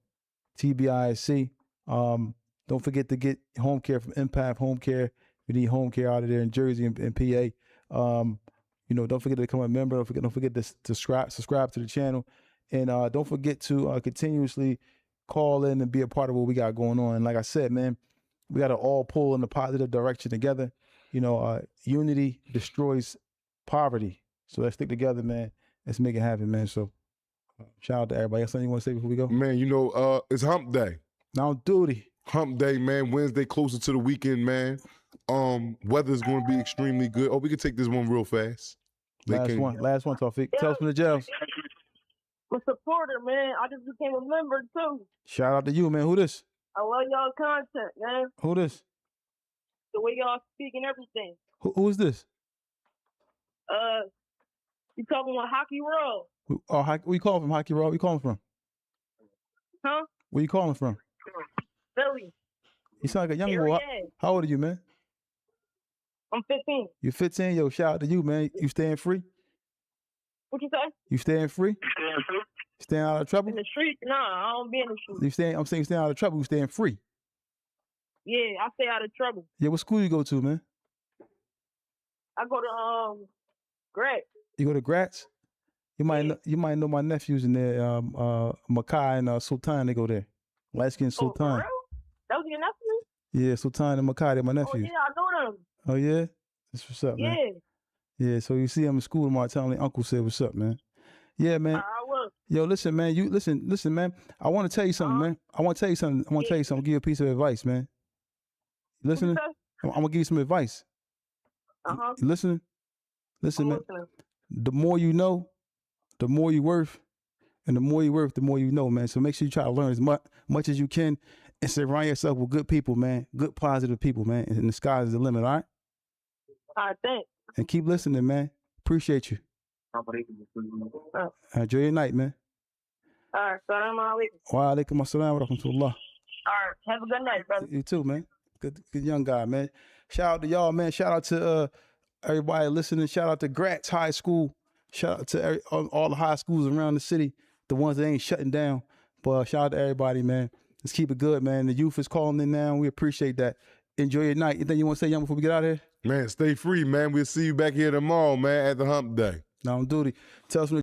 TBISC. Don't forget to get home care from Impact Home Care. We need home care out of there in Jersey and PA. Don't forget to become a member. Don't forget to subscribe to the channel. And don't forget to continuously call in and be a part of what we got going on. And like I said, man, we got to all pull in the positive direction together. Unity destroys poverty. So let's stick together, man. Let's make it happen, man. So shout out to everybody. Got something you want to say before we go? Man, it's hump day. Now duty. Hump day, man. Wednesday closer to the weekend, man. Weather's going to be extremely good. Oh, we can take this one real fast. Last one, Tawfiq. Tell us from the jails. I'm a supporter, man. I just became a member too. Shout out to you, man. Who this? I love y'all content, man. Who this? The way y'all speak and everything. Who is this? You talking about Hockey Roll? Where you calling from, Hockey Roll? Where you calling from? Huh? Where you calling from? Philly. You sound like a young boy. How old are you, man? I'm 15. You 15? Yo, shout out to you, man. You staying free? What you say? You staying free? Staying out of trouble? In the street? Nah, I don't be in the street. I'm saying staying out of trouble. You staying free? Yeah, I stay out of trouble. Yeah, what school you go to, man? I go to Grat. You go to Gratz? You might know my nephews in there, Makai and Sultan. They go there. Light skin Sultan. Oh, for real? That was your nephew? Yeah, Sultan and Makai, they're my nephews. Oh yeah, I know them. Oh yeah, that's what's up, man. Yeah. Yeah, so you see them in school tomorrow. Tell them the uncle said what's up, man. Yeah, man. I will. Yo, listen, man. You listen, man. I want to tell you something, man. I want to tell you something. Give you a piece of advice, man. You listening? I'm gonna give you some advice. You listening? Listen, man. The more you know, the more you worth, and the more you worth, the more you know, man. So make sure you try to learn as much as you can, and surround yourself with good people, man. Good, positive people, man. And the sky is the limit, all right? All right, thanks. And keep listening, man. Appreciate you. Enjoy your night, man. All right, salam alaikum. Wa alaikum assalam wa rahmatullah. All right, have a good night, brother. You too, man. Good young guy, man. Shout out to y'all, man. Shout out to everybody listening. Shout out to Gratz High School. Shout out to all the high schools around the city, the ones that ain't shutting down. But shout out to everybody, man. Let's keep it good, man. The youth is calling in now. We appreciate that. Enjoy your night. Anything you want to say, young, before we get out of here? Man, stay free, man. We'll see you back here tomorrow, man, at the hump day. Now on duty. Tell us when